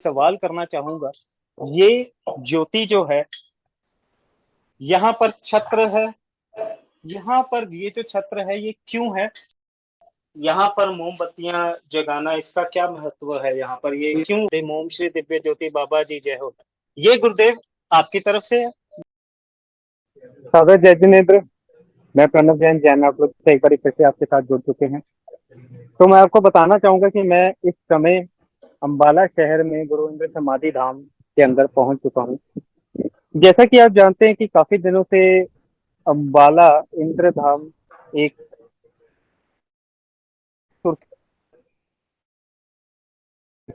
सवाल करना चाहूंगा। ये ज्योति जो है, यहाँ पर छत्र है। यहाँ पर ये जो छत्र है ये क्यों है? यहाँ पर मोमबत्तियां जगाना, इसका क्या महत्व है? यहाँ पर ये क्यों मोम श्री दिव्य ज्योति बाबा जी जय हो। ये गुरुदेव आपकी तरफ से है। सादर जय जिनेन्द्र। मैं प्रणव जैन जैन आउटलुक से एक बार फिर से आपके साथ जुड़ चुके हैं। तो मैं आपको बताना चाहूंगा कि मैं इस समय अंबाला शहर में गुरु इंद्र समाधि धाम के अंदर पहुंच चुका हूं। जैसा कि आप जानते हैं कि काफी दिनों से अंबाला इंद्र धाम एक सुर्ख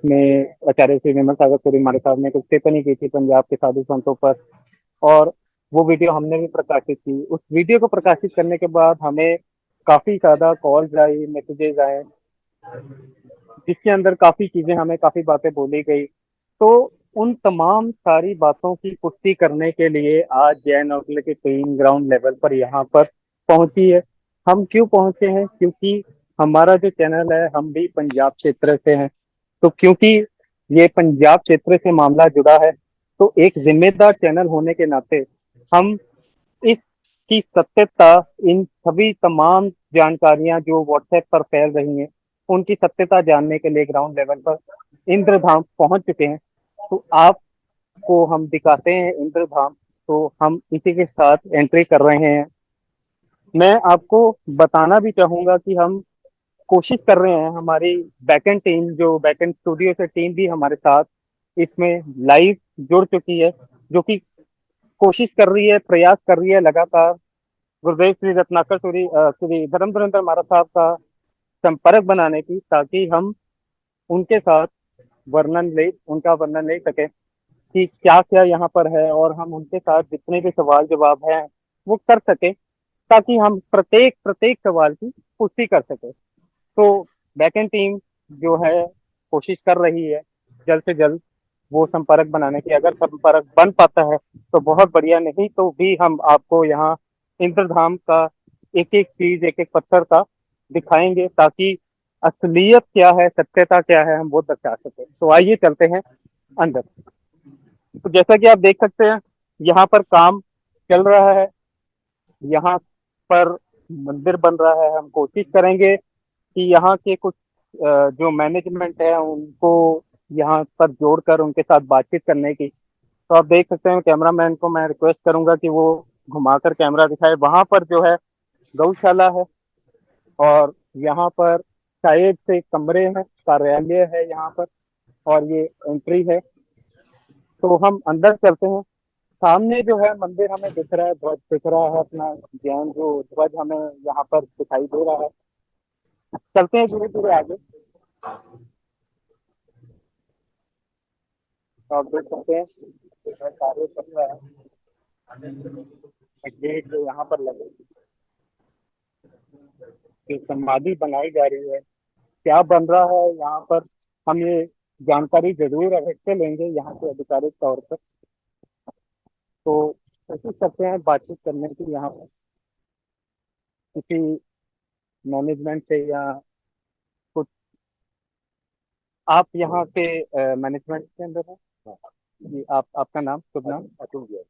में आचार्य श्री निर्मल सागर सूरी हमारे साहब ने कुछ टिप्पणी की थी पंजाब के साधु संतों पर, और वो वीडियो हमने भी प्रकाशित की। उस वीडियो को प्रकाशित करने के बाद हमें काफी ज्यादा कॉल्स आई, मैसेजेस आए, जिसके अंदर काफी चीजें हमें काफी बातें बोली गई। तो उन तमाम सारी बातों की पुष्टि करने के लिए आज जैन आउटले की टीम ग्राउंड लेवल पर यहाँ पर पहुंची है। हम क्यों पहुंचे हैं? क्योंकि हमारा जो चैनल है, हम भी पंजाब क्षेत्र से हैं। तो क्योंकि ये पंजाब क्षेत्र से मामला जुड़ा है, तो एक जिम्मेदार चैनल होने के नाते हम इसकी सत्यता, इन सभी तमाम जानकारियां जो व्हाट्सएप पर फैल रही हैं, उनकी सत्यता जानने के लिए ग्राउंड लेवल पर इंद्रधाम पहुंच चुके हैं। तो आपको हम दिखाते हैं इंद्रधाम। तो हम इसी के साथ एंट्री कर रहे हैं। मैं आपको बताना भी चाहूंगा कि हम कोशिश कर रहे हैं, हमारी बैकएंड टीम, जो बैकएंड स्टूडियो से टीम भी हमारे साथ इसमें लाइव जुड़ चुकी है, जो कि कोशिश कर रही है, प्रयास कर रही है लगातार गुरुदेव श्री रत्नाकर श्री धर्म धुरंधर महाराज साहब का संपर्क बनाने की, ताकि हम उनके साथ उनका वर्णन ले सके कि क्या क्या यहाँ पर है, और हम उनके साथ जितने भी सवाल जवाब हैं वो कर सके, ताकि हम प्रत्येक प्रत्येक सवाल की पुष्टि कर सके। तो बैकएंड टीम जो है कोशिश कर रही है जल्द से जल्द वो संपर्क बनाने की। अगर संपर्क बन पाता है तो बहुत बढ़िया, नहीं तो भी हम आपको यहाँ इंद्रधाम का एक एक चीज, एक एक पत्थर का दिखाएंगे, ताकि असलियत क्या है, सत्यता क्या है, हम वो दर्शा सके। तो आइए चलते हैं अंदर। तो जैसा कि आप देख सकते हैं, यहाँ पर काम चल रहा है। यहाँ पर मंदिर बन रहा है। हम कोशिश करेंगे कि यहाँ के कुछ जो मैनेजमेंट है उनको यहाँ पर जोड़कर उनके साथ बातचीत करने की। तो आप देख सकते हैं, कैमरामैन को मैं रिक्वेस्ट करूंगा कि वो घुमाकर कैमरा दिखाए। वहां पर जो है गौशाला है, और यहाँ पर शायद से कमरे हैं, कार्यालय है यहाँ पर, और ये एंट्री है। तो हम अंदर चलते हैं। सामने जो है मंदिर हमें दिख रहा है, ध्वज दिख रहा है, अपना ज्ञान जो ध्वज हमें यहाँ पर दिखाई दे रहा है। चलते हैं धीरे धीरे आगे। तो आप देख सकते हैं कार्य चल रहा है। गेट जो यहाँ पर लगे, जो समाधि बनाई जा रही है, क्या बन रहा है यहाँ पर, हम ये जानकारी जरूर अवश्य लेंगे यहाँ के आधिकारिक तौर पर। तो कोशिश करते हैं बातचीत करने की यहाँ पर किसी मैनेजमेंट से या कुछ। आप यहाँ के मैनेजमेंट के अंदर हैं जी? आप, आपका नाम, शुभ नाम? अतुल जैन।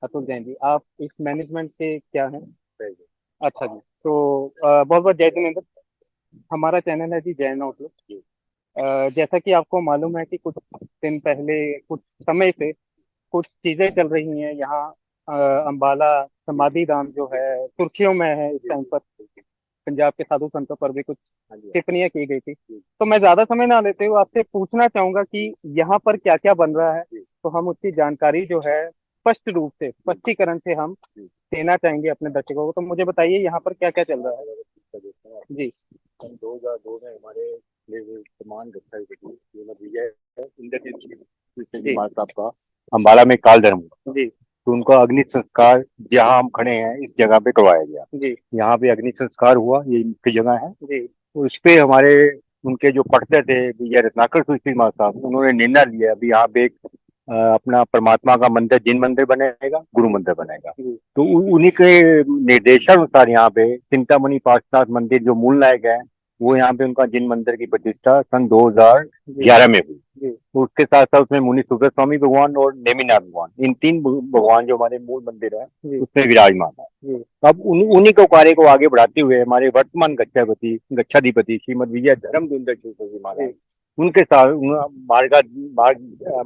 अतुल जैन जी, आप इस मैनेजमेंट के क्या हैं? अच्छा जी। तो बहुत बहुत जय जिनेन्द्र। हमारा चैनल है जी जैन आउटलुक। जैसा कि आपको मालूम है कि कुछ दिन पहले, कुछ समय से कुछ चीजें चल रही हैं यहाँ। अ, अंबाला समाधि धाम जो है सुर्खियों में है इस टाइम पर। पंजाब के साधु संतों पर भी कुछ टिप्पणियां की गई थी। तो मैं ज्यादा समय ना लेते हुए आपसे पूछना चाहूंगा कि यहाँ पर क्या क्या बन रहा है, तो हम उसकी जानकारी जो है स्पष्ट रूप से, स्पष्टीकरण से हम देना चाहेंगे अपने दर्शकों को। तो मुझे बताइए यहाँ पर क्या क्या चल रहा है जी। सन 2002 में हमारे लिए वर्तमान घटना घटी, विजय इंद्रजीत जी कुमार साहब का अम्बाला में काल धर्म हुआ। जी तो उनका अग्नि संस्कार जहाँ हम खड़े हैं इस जगह पे करवाया गया। जी यहाँ पे अग्नि संस्कार हुआ, ये इनकी जगह है। जी तो इस पे हमारे उनके जो पढ़ते थे विजय रत्नाकर सुश्री माँ साहब, उन्होंने निर्णय लिया अभी यहाँ पे एक अपना परमात्मा का मंदिर, जिन मंदिर बनेगा, गुरु मंदिर बनेगा। जी तो उन्हीं के निर्देशानुसार यहाँ पे चिंतामणि पार्श्वनाथ मंदिर जो मूल नायक है, वो यहाँ पे उनका जिन मंदिर की प्रतिष्ठा सन 2011 में हुई। जी तो उसके साथ साथ उसमें मुनि सुब्रत स्वामी भगवान और नेमिनाथ भगवान, इन तीन भगवान जो हमारे मूल मंदिर है जी उसमें विराजमान है। जी अब उन्हीं को कार्य को आगे बढ़ाते हुए हमारे वर्तमान गच्छाधिपति श्रीमद विजय धर्मदुंदर जी महाराज, उनके साथ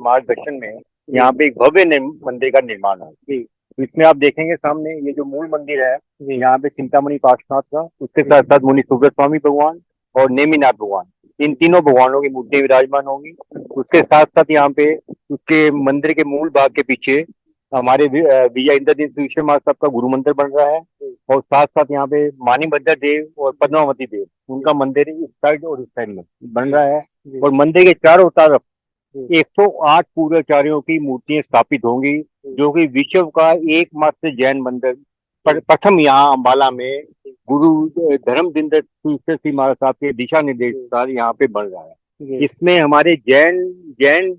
मार्गदर्शन में यहाँ पे एक भव्य मंदिर का निर्माण है। जी तो इसमें आप देखेंगे सामने ये जो मूल मंदिर है, जी यहाँ पे चिंतामणि पार्श्वनाथ का, उसके साथ साथ मुनि सुब्रत स्वामी भगवान और नेमिनाथ भगवान, इन तीनों भगवानों की मूर्ति विराजमान होगी। उसके साथ साथ यहाँ पे उसके मंदिर के मूल भाग के पीछे हमारे विजय इंद्रजीत श्री महाराज साहब का गुरु मंदिर बन रहा है। और साथ साथ यहाँ पे माणिभद्र देव और पद्मावती देव, उनका मंदिर इस साइड और इस साइड में बन रहा है। और मंदिर के चारों तरफ 108 पूर्वाचार्यों की मूर्तियां स्थापित होंगी, जो कि विश्व का एकमात्र जैन मंदिर प्रथम यहाँ अम्बाला में गुरु धर्मदिंदर श्री महाराज साहब के दिशा निर्देश यहाँ पे बन रहा है। इसमें हमारे जैन जैन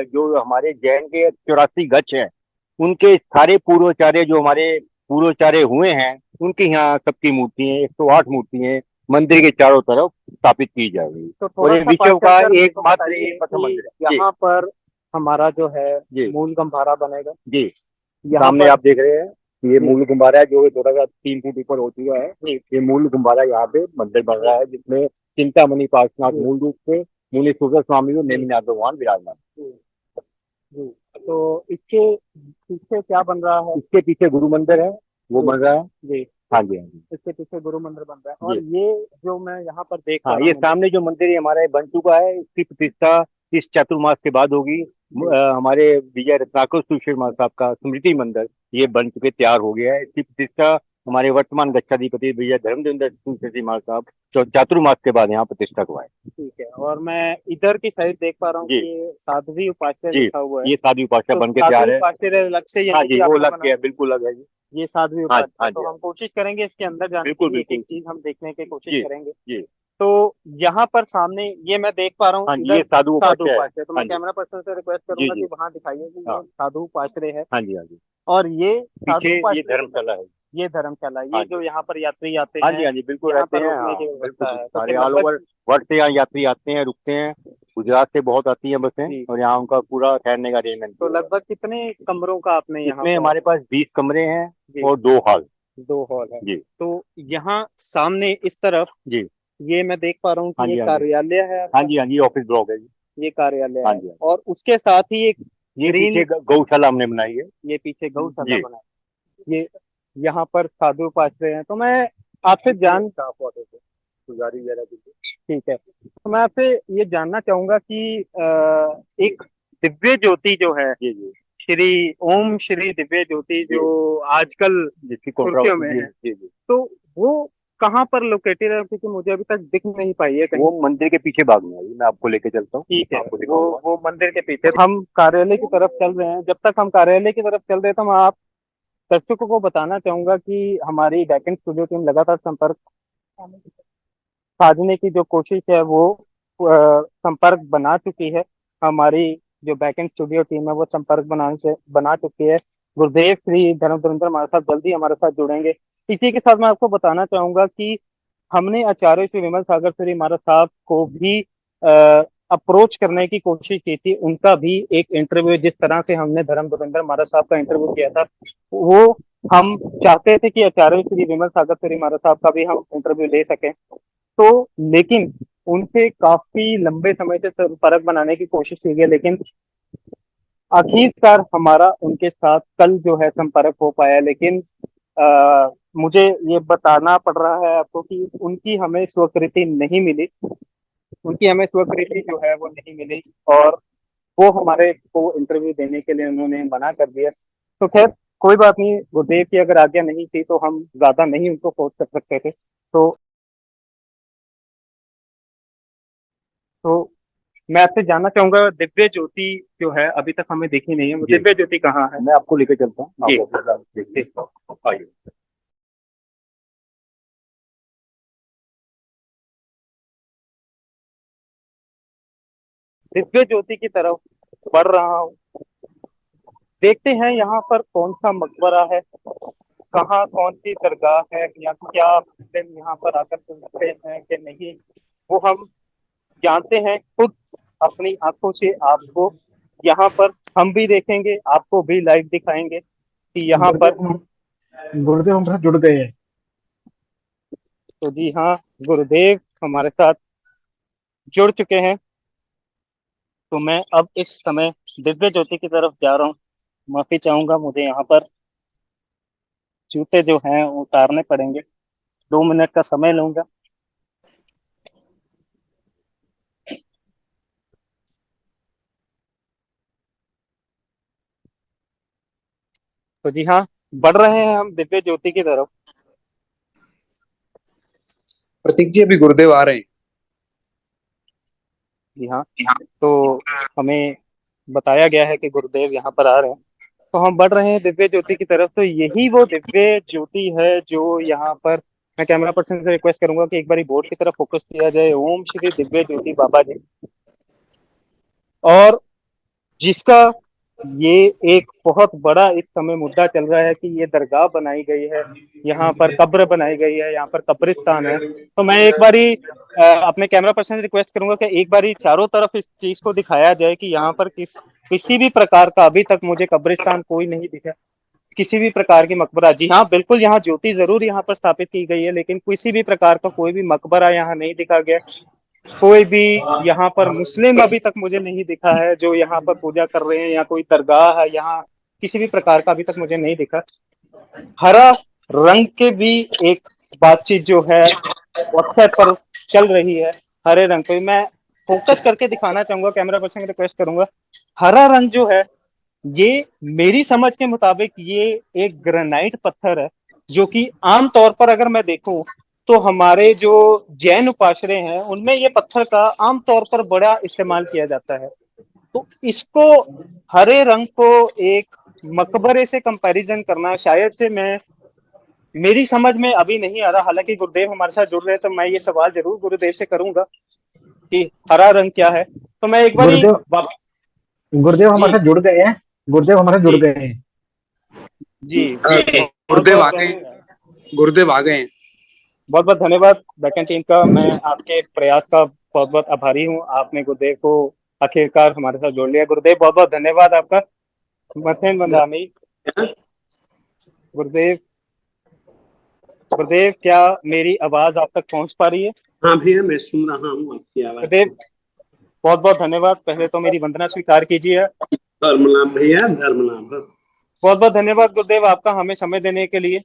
जो हमारे जैन के 84 गच्छ हैं, उनके सारे पूर्वाचार्य जो हमारे पूर्वाचार्य हुए हैं, उनकी यहाँ सबकी मूर्तियां 108 मूर्तियां मंदिर के चारों तरफ स्थापित की जाएगी। तो और थोड़ा ये सा विश्व का पाश्चर्य मेरे को एकमात्र बताइए प्रथम मंदिर है। कि यहाँ पर हमारा जो है जी मूल गंभारा बनेगा। जी, यहाँ सामने पर आप देख रहे हैं ये जी मूल गुम्बारा है, जो थोड़ा सा 3 फुट ऊपर हो चुका है। जी ये मूल गुम्बारा यहाँ पे मंदिर बन रहा है, जिसमें चिंतामणि पार्श्वनाथ जी मूल रूप से मुनि सुब्रत स्वामी और जी नेमिनाथ भगवान विराजमान। जी जी। तो इसके पीछे क्या बन रहा है? इसके पीछे गुरु मंदिर है, वो जी बन रहा है। जी हाँ जी हाँ जी इसके पीछे गुरु मंदिर बन रहा है। और जी। ये जो मैं यहाँ पर देख पा हाँ, रहा ये हूँ सामने जो मंदिर है हमारा, ये बन चुका है। इसकी प्रतिष्ठा इस चातुर्मास के बाद होगी। जी हमारे विजय रत्नाकर सुशील महाराज साहब का स्मृति मंदिर ये बन चुके तैयार हो गया है। इसकी प्रतिष्ठा हमारे वर्तमान गच्छाधिपति विजय धर्मदेंद्र सिंह महाराज साहब चातुर्मास के बाद यहाँ प्रतिष्ठा हुआ है। ठीक है। और मैं इधर की साइड देख पा रहा हूँ जी कि ये साध्वी उपाध्याय जी, लिखा हुआ है। ये साध्वी उपासना तो बन के तैयार साध्वी है। उपाध्याय अलग से हाँ यहीं जी, की वो आपने अलग बना, है, बिल्कुल अलग है जी। ये साध्वी हाँ उपाध्याय। हाँ तो जी, हम कोशिश करेंगे इसके अंदर जाने बिल्कुल की, एक बिल्कुल एक चीज हम देखने की कोशिश जी करेंगे। जी। तो यहाँ पर सामने ये मैं देख पा रहा हूँ हाँ जी, इधर ये साधु साधु उपाध्याय है। उपाध्याय। तो हाँ मैं जी कैमरा पर्सन से रिक्वेस्ट जी करूंगा जी। कि वहां दिखाइए कि हाँ ये साधु उपाध्याय है। हाँ जी हाँ जी, और ये साधु पीछे ये उपाध्याय, धर्मशाला है। ये धर्मशाला, हाँ ये जो जी यहाँ पर यात्री आते हाँ जी हैं, हाँ जी, बिल्कुल यहाँ रहते पर हैं। रुकने हाँ की बिल्कुल व्यवस्था है। तो सारे फिर ऑल लगभग ओवर वर्ल्ड से यहाँ यात्री आते हैं, रुकते हैं। गुजरात से बहुत आती हैं बसें, जी, और यहाँ उनका पूरा ठहरने का अरेंजमेंट तो किया हुआ लगभग कितने कमरों का आपने है। यहाँ इसमें पर? हमारे पास 20 कमरे हैं जी, और 2 हॉल। 2 हॉल है। जी तो यहाँ सामने इस तरफ जी ये मैं देख पा रहा हूँ हाँ कि ये जी हाँ जी कार्यालय है हाँ आपका। जी हाँ जी, ऑफिस ब्लॉक है जी। ये कार्यालय हाँ है जी हाँ और उसके साथ ही एक जी, ये ग्रीन, पीछे गौशाला हमने बनाई है। ये पीछे गौशाला जी बना है। ये यहाँ पर साधु उपाध्याय हैं। तो मैं आपसे जान पुजारी वगैरह भी। ठीक है, तो मैं आपसे ये जानना चाहूंगा कि एक दिव्य ज्योति जो है, जी जी श्री ओम श्री दिव्य ज्योति, जी, जो आजकल जिसकी सुर्खियों में जी है, जी जी, तो वो कहाँ पर लोकेटेड है? क्योंकि मुझे अभी तक दिख नहीं पाई है कहीं। वो मंदिर के पीछे भाग में है जी। मैं आपको लेके चलता हूँ, ठीक है, आपको वो दिखाऊंगा। वो मंदिर के पीछे हम कार्यालय की तरफ चल रहे हैं। जब तक हम कार्यालय की तरफ चल रहे हैं तो मैं आप दर्शकों को बताना चाहूंगा कि हमारी बैकएंड स्टूडियो टीम लगातार संपर्क साधने की जो कोशिश है वो संपर्क बना चुकी है। हमारी जो बैकएंड स्टूडियो टीम है वो संपर्क बना चुकी है। गुरुदेव श्री धर्मेंद्र महाराज साहब जल्दी हमारे साथ जुड़ेंगे। इसी के साथ मैं आपको बताना चाहूंगा कि हमने आचार्य श्री विमल सागर श्री महाराज साहब को भी अप्रोच करने की कोशिश की थी। उनका भी एक इंटरव्यू, जिस तरह से हमने धर्म धुरंधर महाराज साहब का इंटरव्यू किया था, वो हम चाहते थे कि आचार्य श्री विमल सागर श्री महाराज साहब का भी हम इंटरव्यू ले सकें। तो लेकिन उनसे काफी लंबे समय से संपर्क बनाने की कोशिश की गई, लेकिन आखिरकार हमारा उनके साथ कल जो है संपर्क हो पाया। लेकिन मुझे ये बताना पड़ रहा है आपको कि उनकी हमें स्वीकृति नहीं मिली, उनकी हमें स्वीकृति जो है वो नहीं मिली, और वो हमारे को इंटरव्यू देने के लिए उन्होंने मना कर दिया। तो खैर कोई बात नहीं, गुरुदेव की अगर आज्ञा नहीं थी तो हम ज्यादा नहीं उनको फोर्स कर सकते थे। तो मैं आपसे जानना चाहूंगा, दिव्य ज्योति जो है अभी तक हमें दिखी नहीं है, वो जी, दिव्य ज्योति कहाँ है? मैं आपको लेके चलता हूँ, जी आप अपना देखिए। आइए। दिव्य ज्योति की तरफ बढ़ रहा हूँ। देखते हैं यहाँ पर कौन सा मकबरा है कहाँ कौन सी दरगाह है या क्या मुस्लिम यहाँ पर आकर सुनते हैं कि नहीं, वो हम जानते हैं खुद अपनी आंखों से। आपको यहाँ पर हम भी देखेंगे, आपको भी लाइव दिखाएंगे कि यहाँ पर। गुरुदेव हमारे साथ जुड़ गए हैं। तो जी हाँ, गुरुदेव हमारे साथ जुड़ चुके हैं। तो मैं अब इस समय दिव्य ज्योति की तरफ जा रहा हूँ। माफी चाहूंगा, मुझे यहाँ पर जूते जो हैं वो उतारने पड़ेंगे। 2 मिनट का समय लूंगा। तो जी हाँ, बढ़ रहे हैं हम दिव्य ज्योति की तरफ। प्रतीक जी अभी गुरुदेव आ रहे हैं। जी हाँ, तो हमें बताया गया है कि गुरुदेव यहाँ पर आ रहे हैं, तो हम बढ़ रहे हैं दिव्य ज्योति की तरफ। तो यही वो दिव्य ज्योति है जो यहाँ पर, मैं कैमरा पर्सन से रिक्वेस्ट करूंगा कि एक बार बोर्ड की तरफ फोकस किया जाए। ओम श्री दिव्य ज्योति बाबा जी, और जिसका ये एक बहुत बड़ा इस समय मुद्दा चल रहा है कि ये दरगाह बनाई गई है, यहाँ पर कब्र बनाई गई है, यहाँ पर कब्रिस्तान है। तो मैं एक बारी अपने कैमरा पर्सन से रिक्वेस्ट करूंगा कि एक बारी चारों तरफ इस चीज को दिखाया जाए कि यहाँ पर किसी भी प्रकार का अभी तक मुझे कब्रिस्तान कोई नहीं दिखा, किसी भी प्रकार की मकबरा। जी हाँ, बिल्कुल, यहाँ ज्योति जरूर यहाँ पर स्थापित की गई है, लेकिन किसी भी प्रकार का कोई भी मकबरा यहाँ नहीं दिखा गया। कोई भी यहाँ पर मुस्लिम अभी तक मुझे नहीं दिखा है जो यहाँ पर पूजा कर रहे हैं, या कोई दरगाह है यहाँ, किसी भी प्रकार का अभी तक मुझे नहीं दिखा। हरा रंग के भी एक बातचीत जो है व्हाट्सएप पर चल रही है, हरे रंग पे मैं फोकस करके दिखाना चाहूंगा, कैमरा पर्सन रिक्वेस्ट करूंगा। हरा रंग जो है, ये मेरी समझ के मुताबिक ये एक ग्रेनाइट पत्थर है, जो कि आमतौर पर अगर मैं देखूं तो हमारे जो जैन उपासरे हैं उनमें ये पत्थर का आमतौर पर बड़ा इस्तेमाल किया जाता है। तो इसको, हरे रंग को एक मकबरे से कंपैरिजन करना शायद से मैं, मेरी समझ में अभी नहीं आ रहा। हालांकि गुरुदेव हमारे साथ जुड़ रहे हैं तो मैं ये सवाल जरूर गुरुदेव से करूंगा कि हरा रंग क्या है। तो मैं एक बारी गुरुदेव गुरुदेव हमारे जी साथ जुड़ गए हैं। गुरुदेव हमारे साथ जुड़ जी गए हैं। जी, बहुत गुरुदेव बहुत आ गए। गुरुदेव आ गए हैं। बहुत बहुत धन्यवाद बैकएंड टीम का। मैं आपके प्रयास का बहुत बहुत आभारी हूँ। आपने गुरुदेव को आखिरकार हमारे साथ जोड़ लिया। गुरुदेव बहुत बहुत धन्यवाद आपका। मथेन बंदामी गुरुदेव। गुरुदेव, क्या मेरी आवाज आप तक पहुंच पा रही है? हाँ भैया, मैं सुन रहा हूँ आपकी आवाज। गुरुदेव बहुत बहुत धन्यवाद। पहले तो मेरी वंदना स्वीकार कीजिए। धर्मलाम भैया, धर्मलाम। बहुत बहुत धन्यवाद गुरुदेव आपका हमें समय देने के लिए।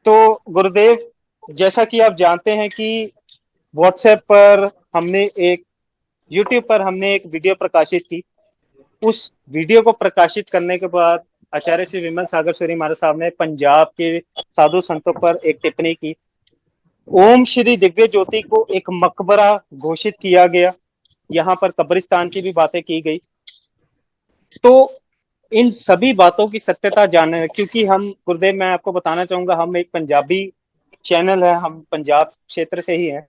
तो गुरुदेव, जैसा कि आप जानते हैं कि व्हाट्सएप पर हमने एक, यूट्यूब पर हमने एक वीडियो प्रकाशित की। उस वीडियो को प्रकाशित करने के बाद आचार्य श्री विमल सागर सूरी महाराज साहब ने पंजाब के साधु संतों पर एक टिप्पणी की। ओम श्री दिव्य ज्योति को एक मकबरा घोषित किया गया, यहाँ पर कब्रिस्तान की भी बातें की गई। तो इन सभी बातों की सत्यता जानने, क्योंकि हम, गुरुदेव मैं आपको बताना चाहूंगा, हम एक पंजाबी चैनल है, हम पंजाब क्षेत्र से ही हैं,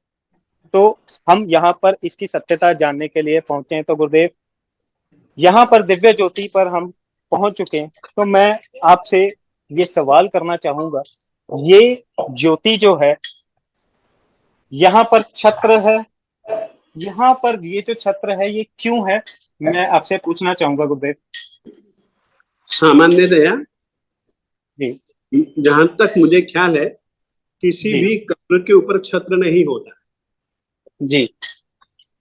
तो हम यहाँ पर इसकी सत्यता जानने के लिए पहुंचे हैं। तो गुरुदेव, यहाँ पर दिव्य ज्योति पर हम पहुंच चुके हैं। तो मैं आपसे ये सवाल करना चाहूंगा, ये ज्योति जो है, यहाँ पर छत्र है, यहाँ पर ये जो छत्र है ये क्यों है, मैं आपसे पूछना चाहूंगा गुरुदेव सामान्यतया जी। जहां तक मुझे ख्याल है, किसी जी भी कब्र के ऊपर छत्र नहीं होता। जी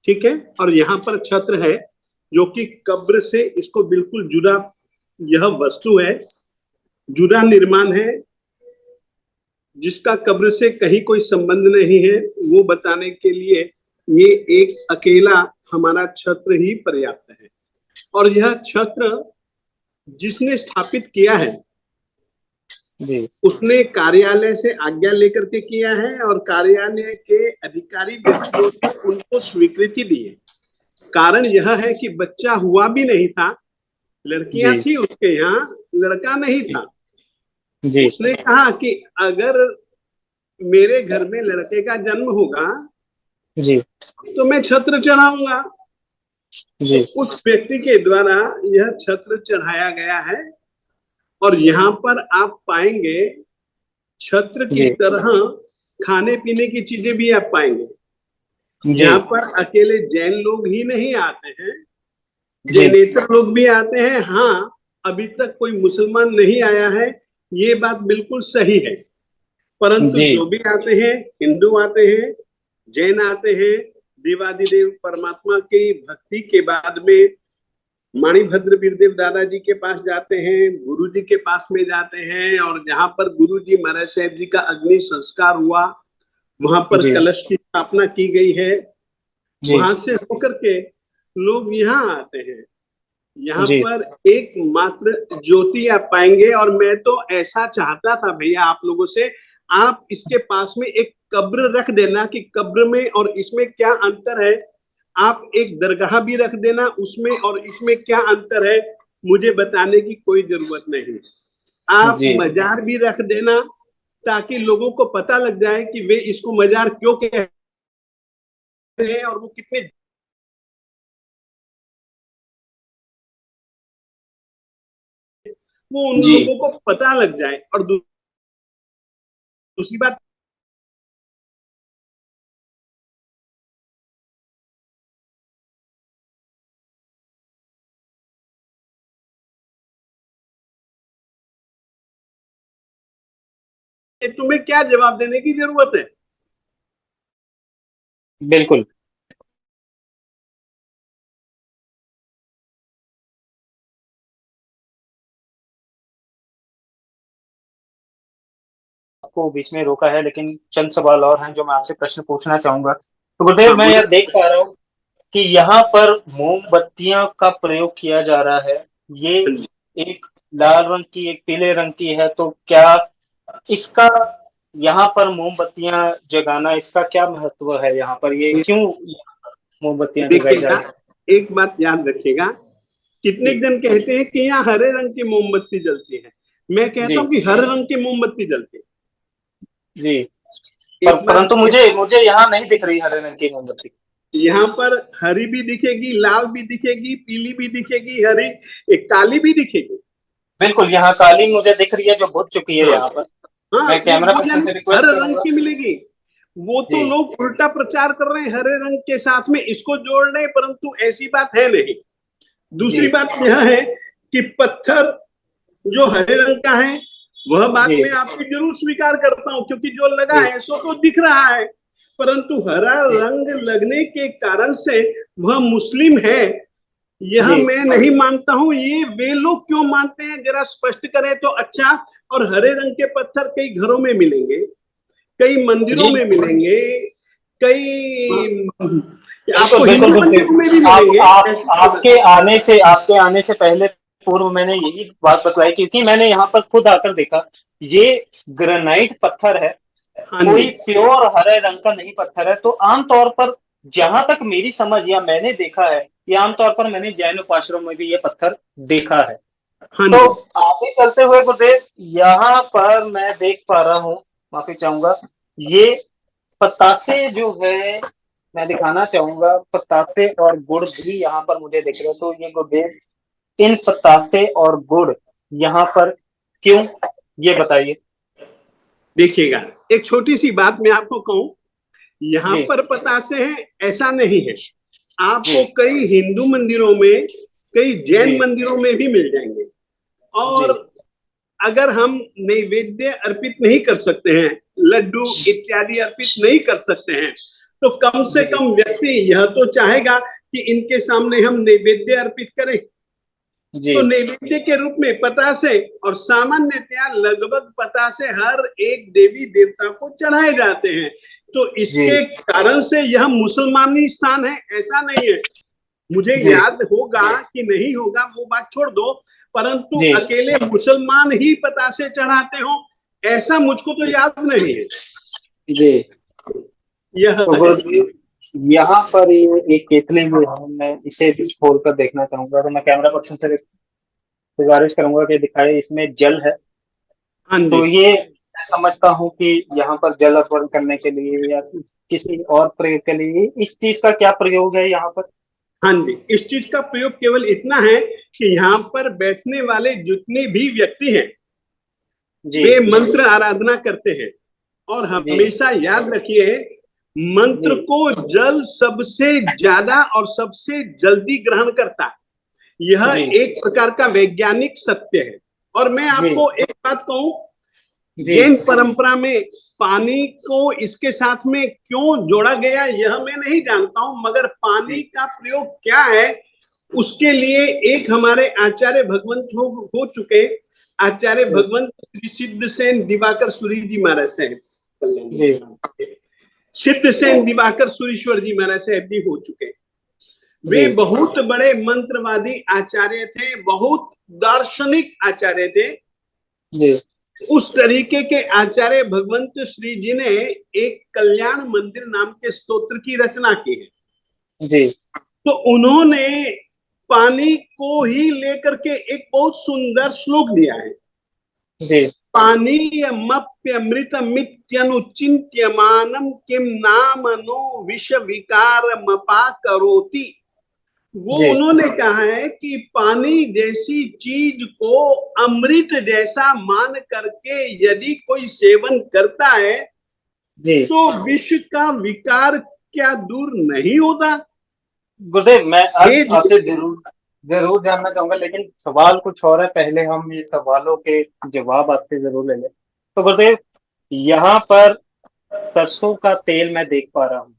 ठीक है, और यहाँ पर छत्र है जो कि कब्र से इसको बिल्कुल जुड़ा, यह वस्तु है, जुड़ा निर्माण है, जिसका कब्र से कहीं कोई संबंध नहीं है, वो बताने के लिए ये एक अकेला हमारा छत्र ही पर्याप्त है। और यह छत्र जिसने स्थापित किया है जी उसने कार्यालय से आज्ञा लेकर के किया है, और कार्यालय के अधिकारी व्यक्तियों ने उनको स्वीकृति दी है। कारण यह है कि बच्चा हुआ भी नहीं था, लड़कियां जी थी उसके यहाँ, लड़का नहीं था। जी उसने कहा कि अगर मेरे घर में लड़के का जन्म होगा जी तो मैं छत्र चढ़ाऊंगा। जी उस व्यक्ति के द्वारा यह छत्र चढ़ाया गया है। और यहाँ पर आप पाएंगे छत्र की जी तरह खाने पीने की चीजें भी आप पाएंगे। जी यहाँ पर अकेले जैन लोग ही नहीं आते हैं, जी जैनेतर लोग भी आते हैं। हाँ, अभी तक कोई मुसलमान नहीं आया है, ये बात बिल्कुल सही है। परंतु जी जो भी आते हैं, हिंदू आते हैं, जैन आते हैं, देवादिदेव परमात्मा की भक्ति के बाद में माणिभद्र वीरदेव दादाजी के पास जाते हैं, गुरु जी के पास में जाते हैं, और जहां पर गुरु जी महाराज साहब जी का अग्नि संस्कार हुआ, वहां पर जी कलश की स्थापना की गई है। जी वहां से होकर के लोग यहाँ आते हैं। यहाँ जी पर एकमात्र ज्योति आप पाएंगे। और मैं तो ऐसा चाहता था भैया आप लोगों से, आप इसके पास में एक कब्र रख देना कि कब्र में और इसमें क्या अंतर है। आप एक दरगाह भी रख देना उसमें, और इसमें क्या अंतर है मुझे बताने की कोई जरूरत नहीं। आप जी मजार भी रख देना ताकि लोगों को पता लग जाए कि वे इसको मजार क्यों कहते हैं और वो कितने वो उन जी लोगों को पता लग जाए। और दूसरी बात, तुम्हें क्या जवाब देने की जरूरत है। बिल्कुल। आपको बीच में रोका है, लेकिन चंद सवाल और हैं जो मैं आपसे प्रश्न पूछना चाहूंगा। तो गुरुदेव, हाँ मैं बोले। यह देख पा रहा हूँ कि यहाँ पर मोमबत्तियां का प्रयोग किया जा रहा है। ये एक लाल रंग की, एक पीले रंग की है, तो क्या इसका यहाँ पर मोमबत्तियां जगाना, इसका क्या महत्व है? यहाँ पर ये क्यों मोमबत्तियां जगाई जा देखिएगा, रही हैं? एक बात याद रखिएगा, कितने जी जन कहते हैं कि यहाँ हरे रंग की मोमबत्ती जलती है। मैं कहता जी हूँ कि हर रंग की मोमबत्ती जलती जी। है। एक बात परंतु मुझे मुझे यहाँ नहीं दिख रही हरे रंग की मोमबत्ती। यहाँ पर हरी भी दिखेगी, लाल भी दिखेगी, पीली भी दिखेगी, हरी एक काली भी दिखेगी। बिल्कुल, यहाँ काली मुझे दिख रही है जो बुझ चुकी है हाँ यहाँ पर। हाँ, मैं कैमरा वो पर्सन यानी से हर रिक्वेस्ट रंग करूंगा। की मिलेगी। वो तो जी लोग उल्टा प्रचार कर रहे हैं, हरे रंग के साथ में इसको जोड़ रहे हैं, परंतु ऐसी बात है नहीं। जी दूसरी बात यह है कि पत्थर जो हरे रंग का है, वह बात जी मैं आपकी जरूर स्वीकार करता हूं, क्योंकि जो लगा जी है सो तो दिख रहा है। परंतु हरा जी रंग लगने के कारण से वह मुस्लिम है, यह जी मैं नहीं मानता हूं। ये वे लोग क्यों मानते हैं जरा स्पष्ट करें तो अच्छा। और हरे रंग के पत्थर कई घरों में मिलेंगे, कई मंदिरों जी। में मिलेंगे, कई बिल्कुल आपको बिल्कुल हिंदू गुरुदेव। मंदिरों में भी आप मिलेंगे। आप ऐसी कोई बात आपके आने से पहले पूर्व मैंने यही बात बतलाई, क्योंकि मैंने यहाँ पर खुद आकर देखा। ये ग्रेनाइट पत्थर है, नहीं। हाँ कोई जी। प्योर हरे रंग का नहीं पत्थर है। तो आमतौर पर, जहां तक मेरी समझ या मैंने देखा है, ये आमतौर पर मैंने जैन उपासनाओं में भी ये पत्थर देखा है। हाँ तो जी। आगे चलते हुए गुरुदेव, यहाँ पर मैं देख पा रहा हूँ, माफी चाहूंगा, ये पतासे जो है, मैं दिखाना चाहूंगा, पतासे और गुड़ भी यहाँ पर मुझे दिख रहे हैं। तो ये गुरुदेव, इन पतासे और गुड़ यहाँ पर क्यों, ये बताइए। देखिएगा, एक छोटी सी बात मैं आपको कहूं, यहाँ जी पर पतासे हैं ऐसा नहीं है। जी आपको कई हिंदू मंदिरों में, कई जैन जी मंदिरों में भी मिल जाएंगे। जी और अगर हम नैवेद्य अर्पित नहीं कर सकते हैं, लड्डू इत्यादि अर्पित नहीं कर सकते हैं, तो कम से जी कम व्यक्ति यह तो चाहेगा कि इनके सामने हम नैवेद्य अर्पित करें। जी तो नैवेद्य के रूप में पतासे, और सामान्यतया लगभग पतासे हर एक देवी देवता को चढ़ाए जाते हैं। तो जी इसके कारण से यह मुसलमानी स्थान है ऐसा नहीं है। मुझे जी याद होगा कि नहीं होगा वो बात छोड़ दो, परंतु जी अकेले मुसलमान ही पतासे चढ़ाते हो ऐसा मुझको तो याद नहीं है। जी। यह तो है। गुरुदेव, यहाँ पर ये एक केतली भी है, मैं इसे भी खोल कर देखना चाहूंगा। तो मैं कैमरा पर्सन से गुजारिश करूंगा कि दिखाए, इसमें जल है। हाँ जी। तो ये मैं समझता हूँ कि यहाँ पर जल अर्पण करने के लिए या किसी और प्रयोग के लिए इस चीज का क्या प्रयोग है यहाँ पर? हाँ जी, इस चीज का प्रयोग केवल इतना है कि यहाँ पर बैठने वाले जितने भी व्यक्ति हैं, जी वे मंत्र आराधना करते हैं। और हमेशा याद रखिए, मंत्र जी को जल सबसे ज्यादा और सबसे जल्दी ग्रहण करता है। यह जी एक प्रकार का वैज्ञानिक सत्य है। और मैं जी आपको एक बात कहूं, जी जैन परंपरा में पानी को इसके साथ में क्यों जोड़ा गया यह मैं नहीं जानता हूं, मगर पानी का प्रयोग क्या है उसके लिए एक हमारे आचार्य भगवंत हो चुके, आचार्य भगवंत श्री सिद्ध सेन दिवाकर सूरी जी महाराज जी साहब, सिद्ध सेन दिवाकर सूरीश्वर जी महाराज साहब भी हो चुके। जी वे बहुत बड़े मंत्रवादी आचार्य थे, बहुत दार्शनिक आचार्य थे। जी उस तरीके के आचार्य भगवंत श्री जी ने एक कल्याण मंदिर नाम के स्तोत्र की रचना की है। जी तो उन्होंने पानी को ही लेकर के एक बहुत सुंदर श्लोक दिया है। जी पानीयमप्यमृतमित्यनुचिन्त्यमानं किं नामनो विष विकार मपा करोति। वो जी उन्होंने कहा है कि पानी जैसी चीज को अमृत जैसा मान करके यदि कोई सेवन करता है जी तो विष का विकार क्या दूर नहीं होता। गुरुदेव, मैं आज ये आपसे जरूर जरूर जानना चाहूंगा, लेकिन सवाल कुछ और है। पहले हम ये सवालों के जवाब आपसे जरूर ले लें। तो गुरुदेव, यहाँ पर सरसों का तेल मैं देख पा रहा हूँ। हाँ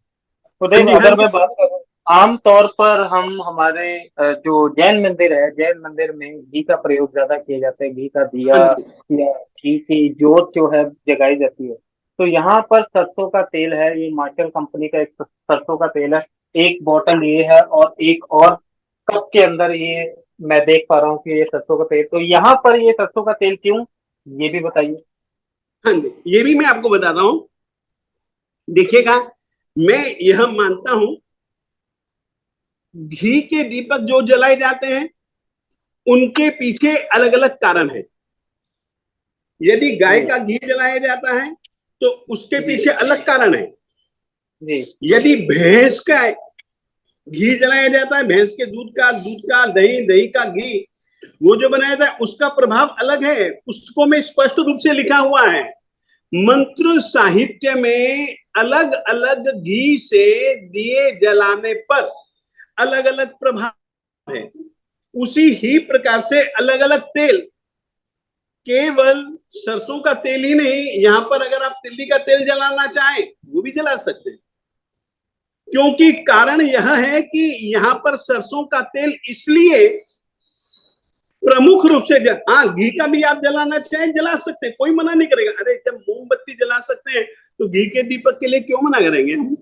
गुरुदेव, जी, हाँ अगर जी, मैं बात करूँ, आम तौर पर हम हमारे जो जैन मंदिर है, जैन मंदिर में घी का प्रयोग ज्यादा किया जाता है। घी का दिया हाँ जी। या घी की जोत जो है जगाई जाती है। तो यहाँ पर सरसों का तेल है, ये हिमाचल कंपनी का एक सरसों का तेल है। एक बोतल ये है और एक और कप के अंदर ये मैं देख पा रहा हूँ कि ये सरसों का तेल। तो यहाँ पर ये सरसों का तेल क्यों, ये भी बताइए। हाँ जी, ये भी मैं आपको बताता हूँ। देखिएगा, मैं यह मानता हूं, घी के दीपक जो जलाए जाते हैं उनके पीछे अलग अलग कारण है। यदि गाय जी का घी जलाया जाता है तो उसके जी पीछे अलग कारण है। जी यदि भैंस का घी जलाया जाता है, भैंस के दूध का दही, दही का घी, वो जो बनाया जाता है उसका प्रभाव अलग है। उसको में स्पष्ट रूप से लिखा हुआ है। मंत्र साहित्य में अलग अलग घी से दिए जलाने पर अलग अलग प्रभाव है। उसी ही प्रकार से अलग अलग तेल, केवल सरसों का तेल ही नहीं, यहां पर अगर आप तिल्ली का तेल जलाना चाहें वो भी जला सकते हैं। क्योंकि कारण यह है कि यहां पर सरसों का तेल इसलिए प्रमुख रूप से हाँ, घी का भी आप जलाना चाहें जला सकते हैं, कोई मना नहीं करेगा। अरे जब मोमबत्ती जला सकते हैं तो घी के दीपक के लिए क्यों मना करेंगे हम।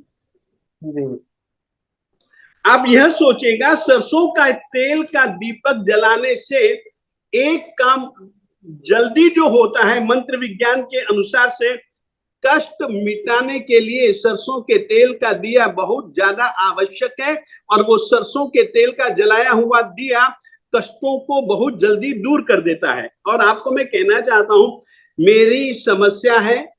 जी आप यह सोचेगा, सरसों का तेल का दीपक जलाने से एक काम जल्दी जो होता है मंत्र विज्ञान के अनुसार से, कष्ट मिटाने के लिए सरसों के तेल का दिया बहुत ज्यादा आवश्यक है। और वो सरसों के तेल का जलाया हुआ दिया कष्टों को बहुत जल्दी दूर कर देता है। और आपको मैं कहना चाहता हूं, मेरी समस्या है,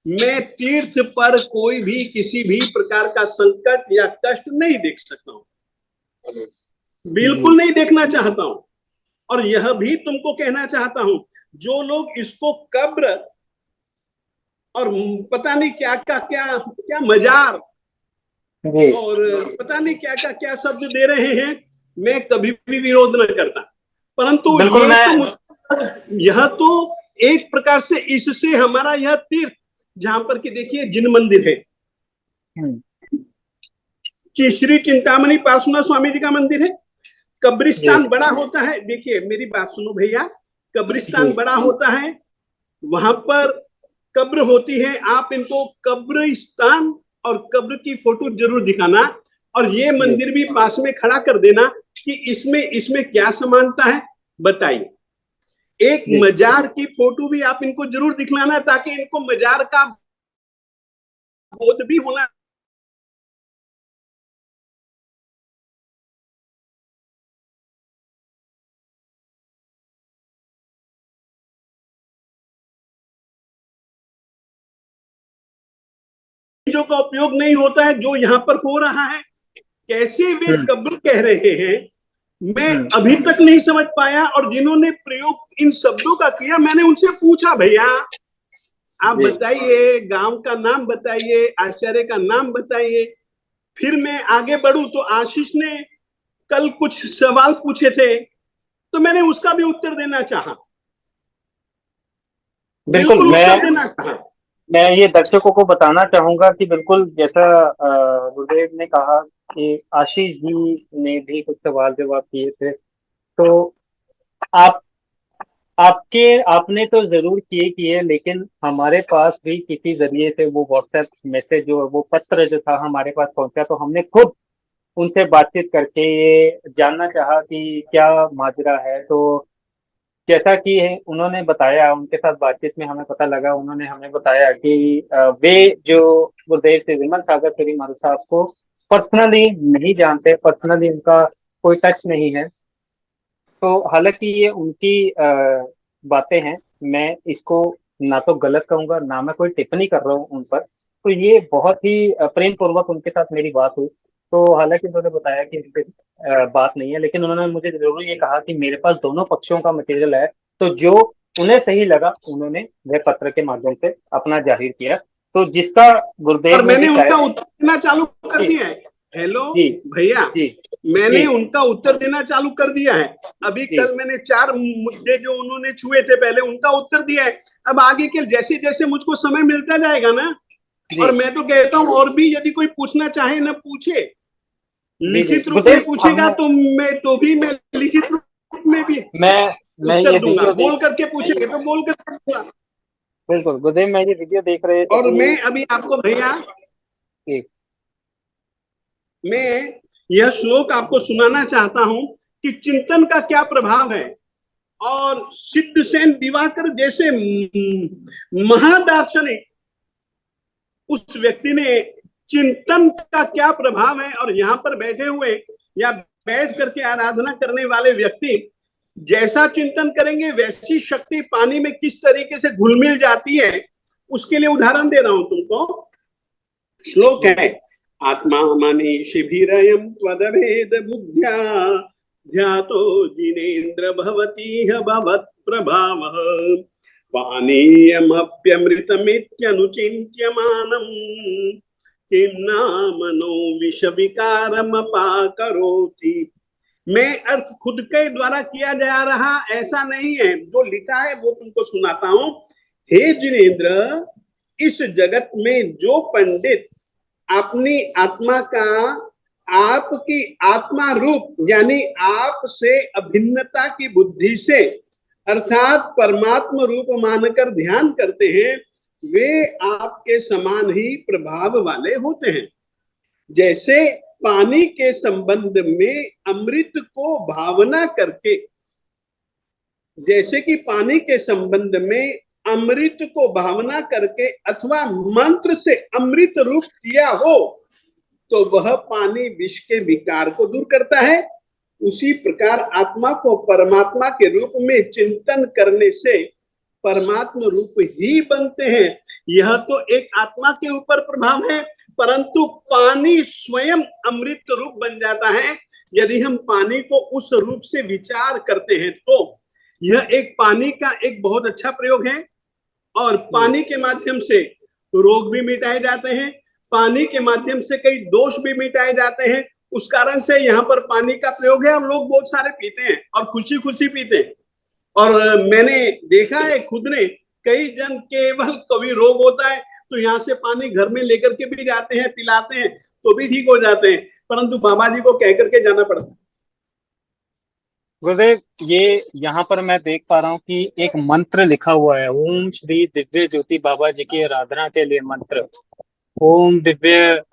मैं तीर्थ पर कोई भी किसी भी प्रकार का संकट या कष्ट नहीं देख सकता हूं, बिल्कुल नहीं देखना चाहता हूं। और यह भी तुमको कहना चाहता हूं, जो लोग इसको कब्र और पता नहीं क्या क्या क्या क्या मजार जी और पता नहीं क्या क्या क्या शब्द दे रहे हैं, मैं कभी भी विरोध न करता। परंतु बिल्कुल। मैं यह तो एक प्रकार से इससे हमारा यह तीर्थ, जहां पर कि देखिए जिन मंदिर है, श्री चिंतामणि पार्श्वनाथ स्वामी जी का मंदिर है। जी कब्रिस्तान बड़ा होता है, देखिए मेरी बात सुनो भैया, जी कब्रिस्तान बड़ा होता है, वहां पर कब्र होती है। आप इनको कब्रिस्तान और कब्र की फोटो जरूर दिखाना, और ये जी मंदिर भी पास में खड़ा कर देना कि इसमें इसमें क्या समानता है बताइए। एक जी मजार की फोटो भी आप इनको जरूर दिखलाना, ताकि इनको मजार का बोध भी होना। चीजों का उपयोग नहीं होता है जो यहां पर हो रहा है। कैसे वे कब्र कह रहे हैं, मैं अभी तक नहीं समझ पाया, और जिन्होंने प्रयोग इन शब्दों का किया, मैंने उनसे पूछा, भैया आप बताइए, गांव का नाम बताइए, आचार्य का नाम बताइए। फिर मैं आगे बढ़ूं तो आशीष ने कल कुछ सवाल पूछे थे, तो मैंने उसका भी उत्तर देना चाहा। बिल्कुल, उत्तर देना चाहा। मैं ये दर्शकों को बताना चाहूंगा कि बिल्कुल जैसा गुरुदेव ने कहा कि आशीष जी ने भी कुछ सवाल जवाब किए थे, तो आप आपने तो जरूर किए, लेकिन हमारे पास भी किसी जरिए से वो व्हाट्सएप मैसेज जो वो पत्र जो था हमारे पास पहुंचा, तो हमने खुद उनसे बातचीत करके ये जानना चाहा कि क्या माजरा है। तो जैसा कि उन्होंने बताया, उनके साथ बातचीत में हमें पता लगा, उन्होंने हमें बताया कि वे जो गुरुदेव से विमल सागर श्री मारू साहब को पर्सनली नहीं जानते, पर्सनली उनका कोई टच नहीं है। तो हालांकि ये उनकी बातें हैं, मैं इसको ना तो गलत कहूंगा, ना मैं कोई टिप्पणी कर रहा हूँ उन पर। तो ये बहुत ही प्रेम पूर्वक उनके साथ मेरी बात हुई। तो हालांकि उन्होंने बताया कि इनसे बात नहीं है, लेकिन उन्होंने मुझे जरूर ये कहा कि मेरे पास दोनों पक्षों का मटेरियल है, तो जो उन्हें सही लगा उन्होंने वह पत्र के माध्यम से अपना जाहिर किया, तो जिसका और गुरुदेव ने भी मैंने उनका शायद। उत्तर देना चालू कर जी दिया है। हेलो जी भैया, जी मैंने जी उनका उत्तर देना चालू कर दिया है। अभी जी कल मैंने 4 मुद्दे जो उन्होंने छुए थे पहले, उनका उत्तर दिया है। अब आगे के जैसे जैसे मुझको समय मिलता जाएगा ना, जी और मैं तो कहता हूं और भी यदि कोई पूछना चाहे ना पूछे, जी जी लिखित रूप में गुरुदेव, पूछेगा हमने तो मैं लिखित रूप में भी मैं उत्तर ये दूंगा। वीडियो बोल देख करके पूछेंगे तो बोल करके दूंगा। बिल्कुल गुरुदेव, मैं ये वीडियो देख रहे और मैं अभी। अभी आपको भैया, जी मैं यह श्लोक आपको सुनाना चाहता हूं कि चिंतन का क्या प्रभाव है। और सिद्धसेन दिवाकर जैसे महादार्शनिक उस व्यक्ति ने चिंतन का क्या प्रभाव है, और यहाँ पर बैठे हुए या बैठ करके आराधना करने वाले व्यक्ति जैसा चिंतन करेंगे वैसी शक्ति पानी में किस तरीके से घुल मिल जाती है, उसके लिए उदाहरण दे रहा हूं तुमको। श्लोक है, आत्मा मनीषिभिरयं त्वदभेद बुद्ध्या ध्यातो जिनेन्द्र भवतीह भवत् प्रभावः पानीयमप्यमृतमित्यनुचिन्त्यमानम् किं नामनो विष विकारमपाकरोति। मैं अर्थ खुद के द्वारा किया जा रहा ऐसा नहीं है, जो लिखा है वो तुमको सुनाता हूं। हे जिनेन्द्र, इस जगत में जो पंडित अपनी आत्मा का आपकी आत्मा रूप यानी आप से अभिन्नता की बुद्धि से अर्थात परमात्मा रूप मानकर ध्यान करते हैं, वे आपके समान ही प्रभाव वाले होते हैं। जैसे पानी के संबंध में अमृत को भावना करके, जैसे कि पानी के संबंध में अमृत को भावना करके अथवा मंत्र से अमृत रूप किया हो, तो वह पानी विष के विकार को दूर करता है। उसी प्रकार आत्मा को परमात्मा के रूप में चिंतन करने से परमात्मा रूप ही बनते हैं। यह तो एक आत्मा के ऊपर प्रभाव है, परंतु पानी स्वयं अमृत रूप बन जाता है यदि हम पानी को उस रूप से विचार करते हैं। तो यह एक पानी का एक बहुत अच्छा प्रयोग है, और पानी के माध्यम से रोग भी मिटाए जाते हैं, पानी के माध्यम से कई दोष भी मिटाए जाते हैं। उस कारण से यहाँ पर पानी का प्रयोग है, और लोग बहुत सारे पीते हैं और खुशी खुशी पीते हैं। और मैंने देखा है खुद ने, कई जन केवल कभी रोग होता है तो यहाँ से पानी घर में लेकर के भी जाते हैं, पिलाते हैं, तो भी ठीक हो जाते हैं, परंतु बाबा जी को कह करके जाना पड़ता है। गुरुदेव, ये यहाँ पर मैं देख पा रहा हूँ कि एक मंत्र लिखा हुआ है, ओम श्री दिव्य ज्योति बाबा जी की आराधना के लिए मंत्र। ओम दिव्य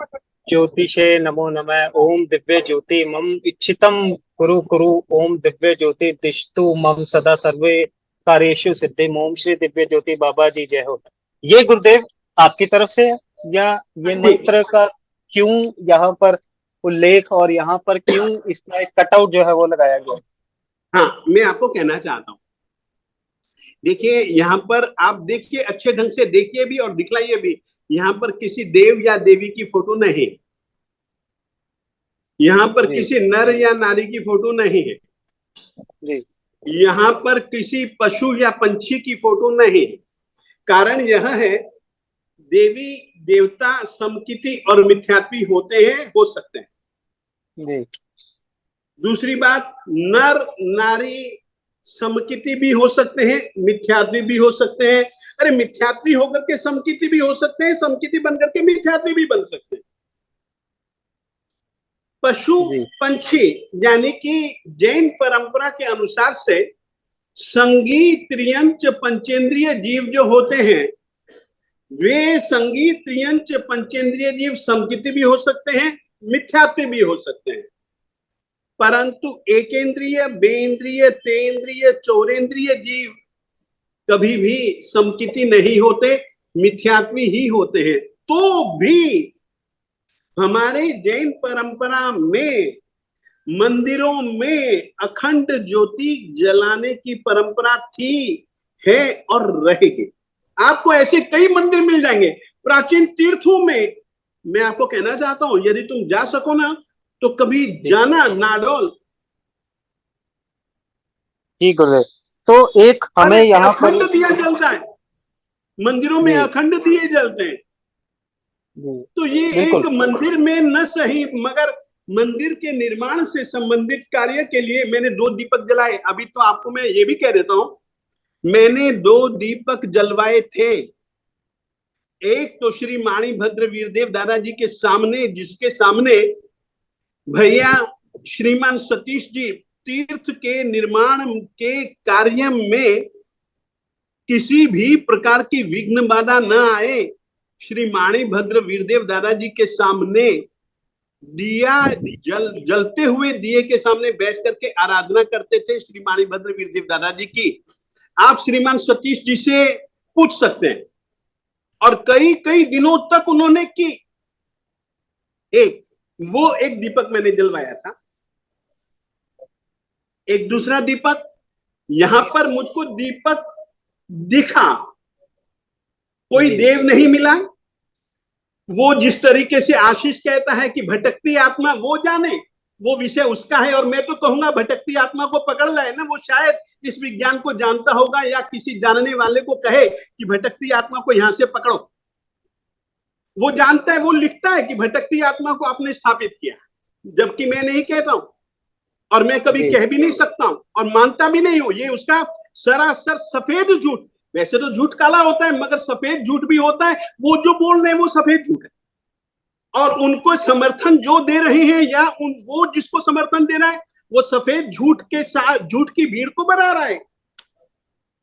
ज्योतिषे नमो नमः, ओम दिव्य ज्योति मम इच्छितम कुरु कुरु, ओम दिव्य ज्योति दिशतु मम सदा सर्वे कार्येषु सिद्धि, ओम श्री दिव्य ज्योति बाबा जी जय हो। ये गुरुदेव आपकी तरफ से है, या ये मंत्र का क्यों यहाँ पर उल्लेख, और यहाँ पर क्यों इसका एक कटआउट जो है वो लगाया गया? हाँ, मैं आपको कहना चाहता हूँ, देखिए यहाँ पर आप देखिए, अच्छे ढंग से देखिए भी और दिखलाइए भी। यहाँ पर किसी देव या देवी की फोटो नहीं, यहाँ पर जी। किसी नर या नारी की फोटो नहीं है, जी यहाँ पर किसी पशु या पंछी की फोटो नहीं है। कारण यह है, देवी देवता समकिति और मिथ्यात्वी होते हैं, हो सकते हैं। जी दूसरी बात, नर नारी समकिति भी हो सकते हैं, मिथ्यात्वी भी हो सकते हैं। अरे मिथ्यात्वी होकर के समकिति भी हो सकते हैं, समकिति बनकर के मिथ्यात्वी भी बन सकते हैं। पशु जी पंछी, यानी कि जैन परंपरा के अनुसार से संगीत त्रियंच पंचेंद्रिय जीव जो होते हैं, वे संगीत त्रियंच पंचेंद्रिय जीव समकिति भी हो सकते हैं, मिथ्यात्वी भी हो सकते हैं। परंतु एकेंद्रिय, बेंद्रिय, तेंद्रिय, चौरेंद्रिय जीव कभी भी समकिति नहीं होते, मिथ्यात्वी ही होते हैं। तो भी हमारे जैन परंपरा में मंदिरों में अखंड ज्योति जलाने की परंपरा थी, है और रहेगी। आपको ऐसे कई मंदिर मिल जाएंगे प्राचीन तीर्थों में। मैं आपको कहना चाहता हूं, यदि तुम जा सको ना तो कभी जाना नाडोल। जी गुरुदेव, तो एक हमें अरे यहाँ पर अखंड दिया जलता है, मंदिरों में जी अखंड दिए जलते हैं। जी तो ये बिल्कुल एक मंदिर में न सही, मगर मंदिर के निर्माण से संबंधित कार्य के लिए मैंने 2 दीपक जलाए। अभी तो आपको मैं ये भी कह देता हूं, मैंने 2 दीपक जलवाए थे। एक तो श्री माणिभद्र वीरदेव दादाजी के सामने, जिसके सामने भैया श्रीमान सतीश जी तीर्थ के निर्माण के कार्य में किसी भी प्रकार की विघ्न बाधा न आए, श्री माणिभद्र वीरदेव दादाजी के सामने दिया जलते हुए दिए के सामने बैठ करके आराधना करते थे श्री माणिभद्र वीरदेव दादाजी की। आप श्रीमान सतीश जी से पूछ सकते हैं, और कई कई दिनों तक उन्होंने की। एक दीपक मैंने जलवाया था। एक दूसरा दीपक, यहां पर मुझको दीपक दिखा, कोई जी देव नहीं मिला। वो जिस तरीके से आशीष कहता है कि भटकती आत्मा वो जाने, वो विषय उसका है। और मैं तो कहूंगा भटकती आत्मा को पकड़ लाए ना, वो शायद इस विज्ञान को जानता होगा, या किसी जानने वाले को कहे कि भटकती आत्मा को यहां से पकड़ो। वो जानता है, वो लिखता है कि भटकती आत्मा को आपने स्थापित किया, जबकि मैं नहीं कहता हूं, और मैं कभी जी कह भी नहीं सकता हूं और मानता भी नहीं हूं। ये उसका सरासर सफेद झूठ। वैसे तो झूठ काला होता है, मगर सफेद झूठ भी होता है। वो जो बोल रहे हैं वो सफेद झूठ है, और उनको समर्थन जो दे रहे हैं, या वो जिसको समर्थन दे रहा है, वो सफेद झूठ के साथ झूठ की भीड़ को बना रहा है।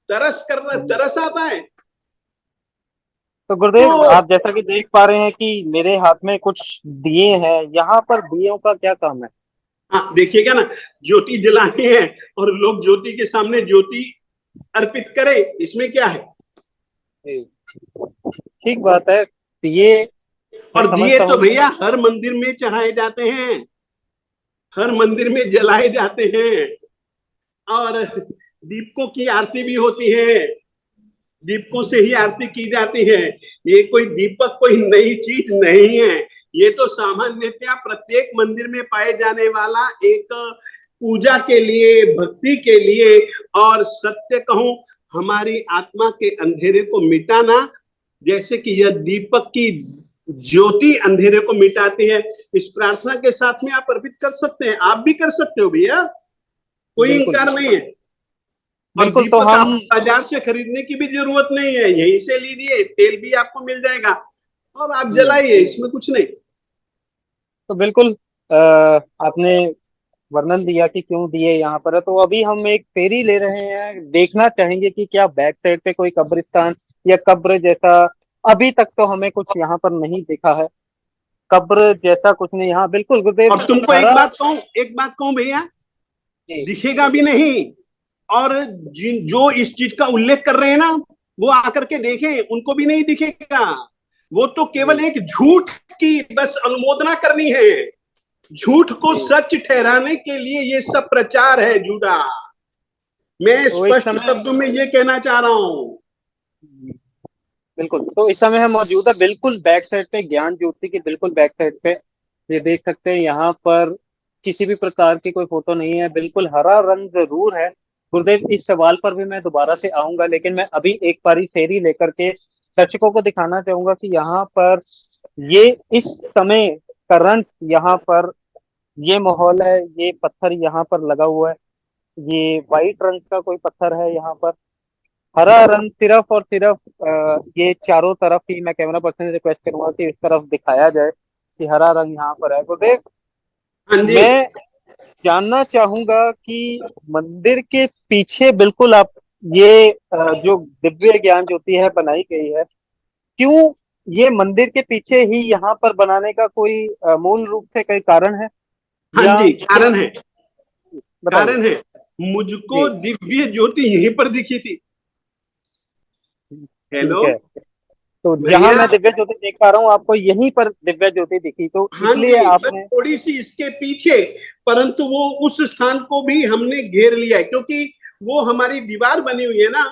तरस आता है। तो गुरुदेव, तो आप जैसा कि देख पा रहे हैं कि मेरे हाथ में कुछ दिए हैं। यहाँ पर दियों का क्या काम है? हाँ, देखिएगा ना, ज्योति जलानी है और लोग ज्योति के सामने ज्योति अर्पित करें, इसमें क्या है? ठीक बात है, दिए मैं और दिए समझता तो हूँ कि भैया हर मंदिर में चढ़ाए जाते हैं, हर मंदिर में जलाए जाते हैं, और दीपकों की आरती भी होती है, दीपकों से ही आरती की जाती है। ये कोई दीपक कोई नई चीज नहीं है, ये तो सामान्यतया प्रत्येक मंदिर में पाए जाने वाला एक पूजा के लिए, भक्ति के लिए, और सत्य कहूं, हमारी आत्मा के अंधेरे को मिटाना। जैसे कि यह दीपक की ज्योति अंधेरे को मिटाती है, इस प्रार्थना के साथ में आप अर्पित कर सकते हैं। आप भी कर सकते हो भैया, कोई बिल्कुल इंकार नहीं है। और बिल्कुल। तो दीपक आप हम बाजार से खरीदने की भी जरूरत नहीं है, यहीं से लीजिए, तेल भी आपको मिल जाएगा और आप जलाइए, इसमें कुछ नहीं। तो बिल्कुल आपने वर्णन दिया कि क्यों दिए यहाँ पर है। तो अभी हम एक फेरी ले रहे हैं, देखना चाहेंगे कि क्या बैक साइड पे कोई कब्रिस्तान या कब्र जैसा, अभी तक तो हमें कुछ यहाँ पर नहीं दिखा है। कब्र जैसा कुछ नहीं यहाँ, बिल्कुल गुरुदेव। और तुमको हरा एक बात कहूं भैया, जी दिखेगा भी नहीं। और जो इस चीज का उल्लेख कर रहे हैं ना, वो आकर के देखें, उनको भी नहीं दिखेगा। वो तो केवल जी एक झूठ की बस अनुमोदना करनी है, झूठ को जी। सच ठहराने के लिए ये सब प्रचार है झूठा। मैं तो इस स्पष्ट समय शब्दों में ये कहना चाह रहा हूं। बिल्कुल, तो इस समय हम मौजूद है बिल्कुल बैक साइड पे, ज्ञान ज्योति की बिल्कुल बैक साइड पे। ये देख सकते हैं यहाँ पर किसी भी प्रकार की कोई फोटो नहीं है, बिल्कुल हरा रंग जरूर है। गुरुदेव, इस सवाल पर भी मैं दोबारा से आऊंगा, लेकिन मैं अभी एक बारी फेरी लेकर के दर्शकों को दिखाना चाहूंगा कि यहाँ पर ये इस समय करंट यहाँ पर ये माहौल है, ये पत्थर यहाँ पर लगा हुआ है, ये वाइट रंग का कोई पत्थर है यहाँ पर। हरा रंग सिर्फ और सिर्फ ये चारों तरफ ही, मैं कैमरा पर्सन से रिक्वेस्ट करूंगा कि इस तरफ दिखाया जाए कि हरा रंग यहाँ पर है। गुरुदेव, हाँ जी। मैं जानना चाहूंगा कि मंदिर के पीछे बिल्कुल आप ये जो दिव्य ज्ञान ज्योति है बनाई गई है, क्यों ये मंदिर के पीछे ही यहाँ पर बनाने का कोई मूल रूप से कोई कारण है हाँ या जी, क्या? कारण है, बताइए कारण है। मुझको जी। दिव्य ज्योति यहीं पर दिखी थी। ठीक हेलो है, तो जहां भैया। मैं दिव्य ज्योति देख पा रहा हूँ, आपको यहीं पर दिव्य ज्योति दिखी, तो हाँ इसलिए जी, बस आपने। थोड़ी सी इसके पीछे, परंतु वो उस स्थान को भी हमने घेर लिया है, क्योंकि वो हमारी दीवार बनी हुई है ना।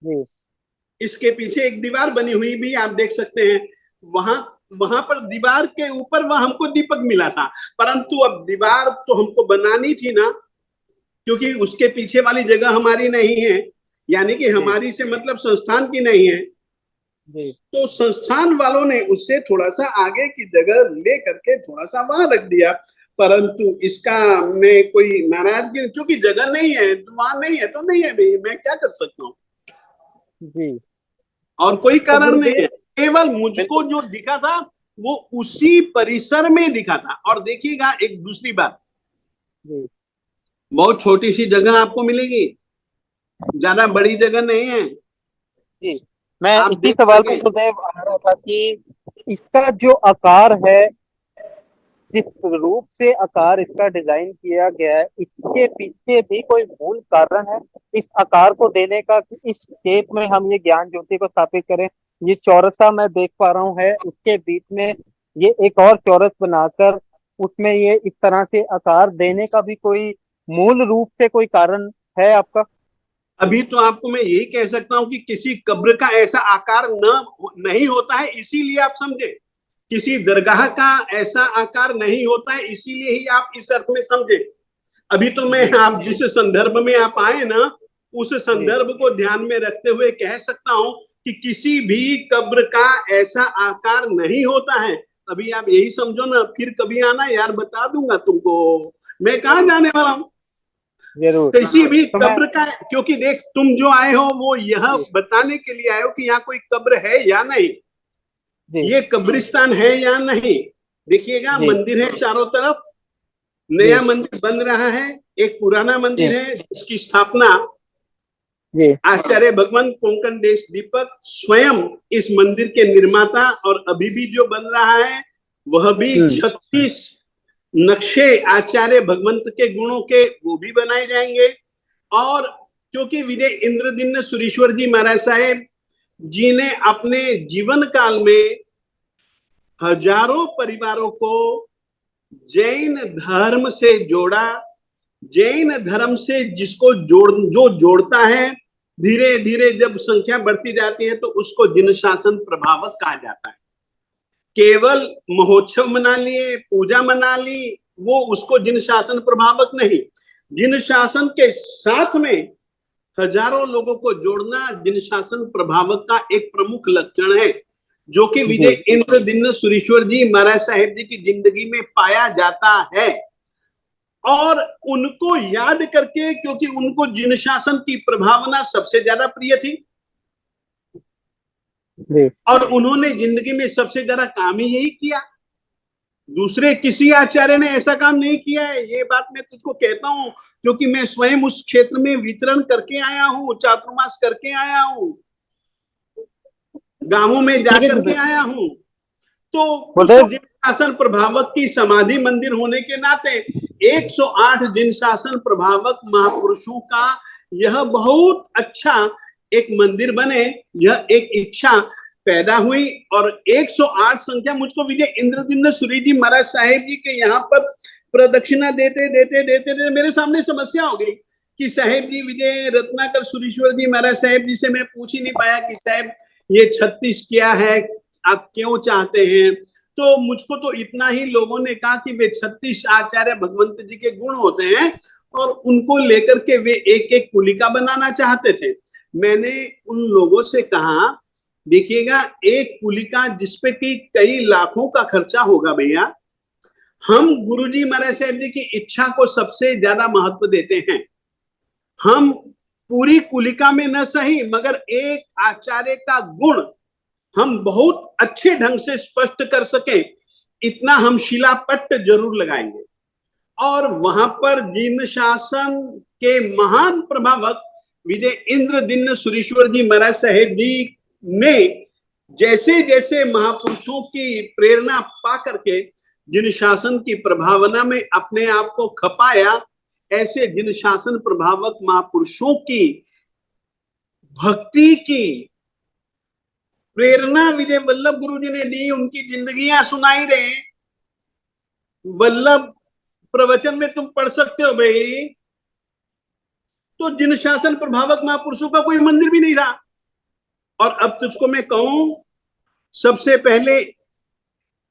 जी इसके पीछे एक दीवार बनी हुई भी आप देख सकते हैं। वहां वहां पर दीवार के ऊपर वह हमको दीपक मिला था, परंतु अब दीवार तो हमको बनानी थी ना, क्योंकि उसके पीछे वाली जगह हमारी नहीं है, यानी कि जी हमारी से मतलब संस्थान की नहीं है। जी तो संस्थान वालों ने उससे थोड़ा सा आगे की जगह ले करके थोड़ा सा वहां रख दिया, परंतु इसका मैं कोई नाराजगी, क्योंकि जगह नहीं है तो वहां नहीं है तो नहीं है भाई, मैं क्या कर सकता हूँ। जी। और कोई तो कारण नहीं है, गुरुदेव, केवल मुझको बिल्कुल। जो दिखा था वो उसी परिसर में दिखा था। और देखिएगा एक दूसरी बात, जी बहुत छोटी सी जगह आपको मिलेगी, ज्यादा बड़ी जगह नहीं है, जी। मैं आप इसी देख सवाल पर सके। गुरुदेव आ रहा था कि इसका जो आकार है, जिस रूप से आकार इसका डिजाइन किया गया है, इसके पीछे भी कोई मूल कारण है इस आकार को देने का, कि इस शेप में हम ये ज्ञान ज्योति को स्थापित करें। ये चौरसा मैं देख पा रहा हूँ है, उसके बीच में ये एक और चौरस बनाकर उसमें ये इस तरह से आकार देने का भी कोई मूल रूप से कोई कारण है आपका? अभी तो आपको मैं यही कह सकता हूं कि किसी कब्र का ऐसा आकार नहीं होता है, इसीलिए आप समझे। किसी दरगाह का ऐसा आकार नहीं होता है, इसीलिए ही आप इस अर्थ में समझे। अभी तो मैं, जी आप जिस संदर्भ में आप आए ना, उस जी संदर्भ को ध्यान में रखते हुए कह सकता हूं कि किसी भी कब्र का ऐसा आकार नहीं होता है। अभी आप यही समझो ना, फिर कभी आना यार, बता दूंगा तुमको, मैं कहाँ जरूर जाने वाला हूँ जरूर। किसी भी तो मैं। कब्र का। क्योंकि देख, तुम जो आए हो वो यह जी बताने के लिए आए हो कि यहाँ कोई कब्र है या नहीं, जी ये कब्रिस्तान है या नहीं। देखिएगा, जी मंदिर है चारों तरफ, जी नया मंदिर बन रहा है, एक पुराना जी मंदिर है जिसकी स्थापना जी आचार्य भगवंत कोंकण देश दीपक स्वयं इस मंदिर के निर्माता, और अभी भी जो बन रहा है वह भी हम्म 36 नक्शे आचार्य भगवंत के गुणों के वो भी बनाए जाएंगे। और क्योंकि विजय इंद्रदिम्न सुरीश्वर जी महाराज साहेब जी ने अपने जीवन काल में हजारों परिवारों को जैन धर्म से जोड़ा, जैन धर्म से जिसको जो जोड़ता है, धीरे धीरे जब संख्या बढ़ती जाती है तो उसको जिन शासन प्रभावक कहा जाता है। केवल महोत्सव मना लिए, पूजा मना ली, वो उसको जिन शासन प्रभावक नहीं। जिन शासन के साथ में हजारों लोगों को जोड़ना जिन शासन प्रभावक का एक प्रमुख लक्षण है, जो कि जी। विजय इंद्रदिम्न सुरीश्वर जी महाराज साहेब जी की जिंदगी में पाया जाता है। और उनको याद करके, क्योंकि उनको जिन शासन की प्रभावना सबसे ज्यादा प्रिय थी, जी और उन्होंने जिंदगी में सबसे ज्यादा काम ही यही किया। दूसरे किसी आचार्य ने ऐसा काम नहीं किया है, ये बात मैं तुझको कहता हूं, क्योंकि मैं स्वयं उस क्षेत्र में वितरण करके आया हूं, चातुर्मास करके आया हूं, गांवों में ठीक है जाकर के गुरुदेव। आया हूं। तो उस गुरुदेव। जिन शासन प्रभावक की समाधि मंदिर होने के नाते 108 जिन शासन प्रभावक महापुरुषों का यह बहुत अच्छा एक मंदिर बने, यह एक इच्छा पैदा हुई। और 108 संख्या मुझको विजय इंद्रदिम्न सूरी जी महाराज साहेब जी के यहाँ पर प्रदक्षिणा देते देते देते देते मेरे सामने समस्या हो गई कि साहेब जी, विजय रत्नाकर सुरीश्वर जी महाराज साहेब जी से मैं पूछ ही नहीं पाया कि साहेब ये 36 क्या है, आप क्यों चाहते हैं। तो मुझको तो इतना ही लोगों ने कहा कि वे 36 आचार्य भगवंत जी के गुण होते हैं और उनको लेकर के वे एक एक कुलिका बनाना चाहते थे। मैंने उन लोगों से कहा, देखिएगा, एक कुलिका जिसपे कि कई लाखों का खर्चा होगा भैया, हम गुरुजी महाराज साहब जी की इच्छा को सबसे ज्यादा महत्व देते हैं। हम पूरी कुलिका में न सही मगर एक आचार्य का गुण हम बहुत अच्छे ढंग से स्पष्ट कर सके, इतना हम शिलापट्ट जरूर लगाएंगे। और वहां पर जिन शासन के महान प्रभावक विजय इंद्रदिन्न सुरेश्वर जी महाराज साहेब जी ने जैसे जैसे महापुरुषों की प्रेरणा पा करके जिन शासन की प्रभावना में अपने आप को खपाया, ऐसे जिन शासन प्रभावक महापुरुषों की भक्ति की प्रेरणा विजय वल्लभ गुरु जी ने दी, उनकी जिंदगियां सुनाई रहे। वल्लभ प्रवचन में तुम पढ़ सकते हो भाई, तो जिन शासन प्रभावक महापुरुषों का कोई मंदिर भी नहीं रहा। और अब तुझको मैं कहूं, सबसे पहले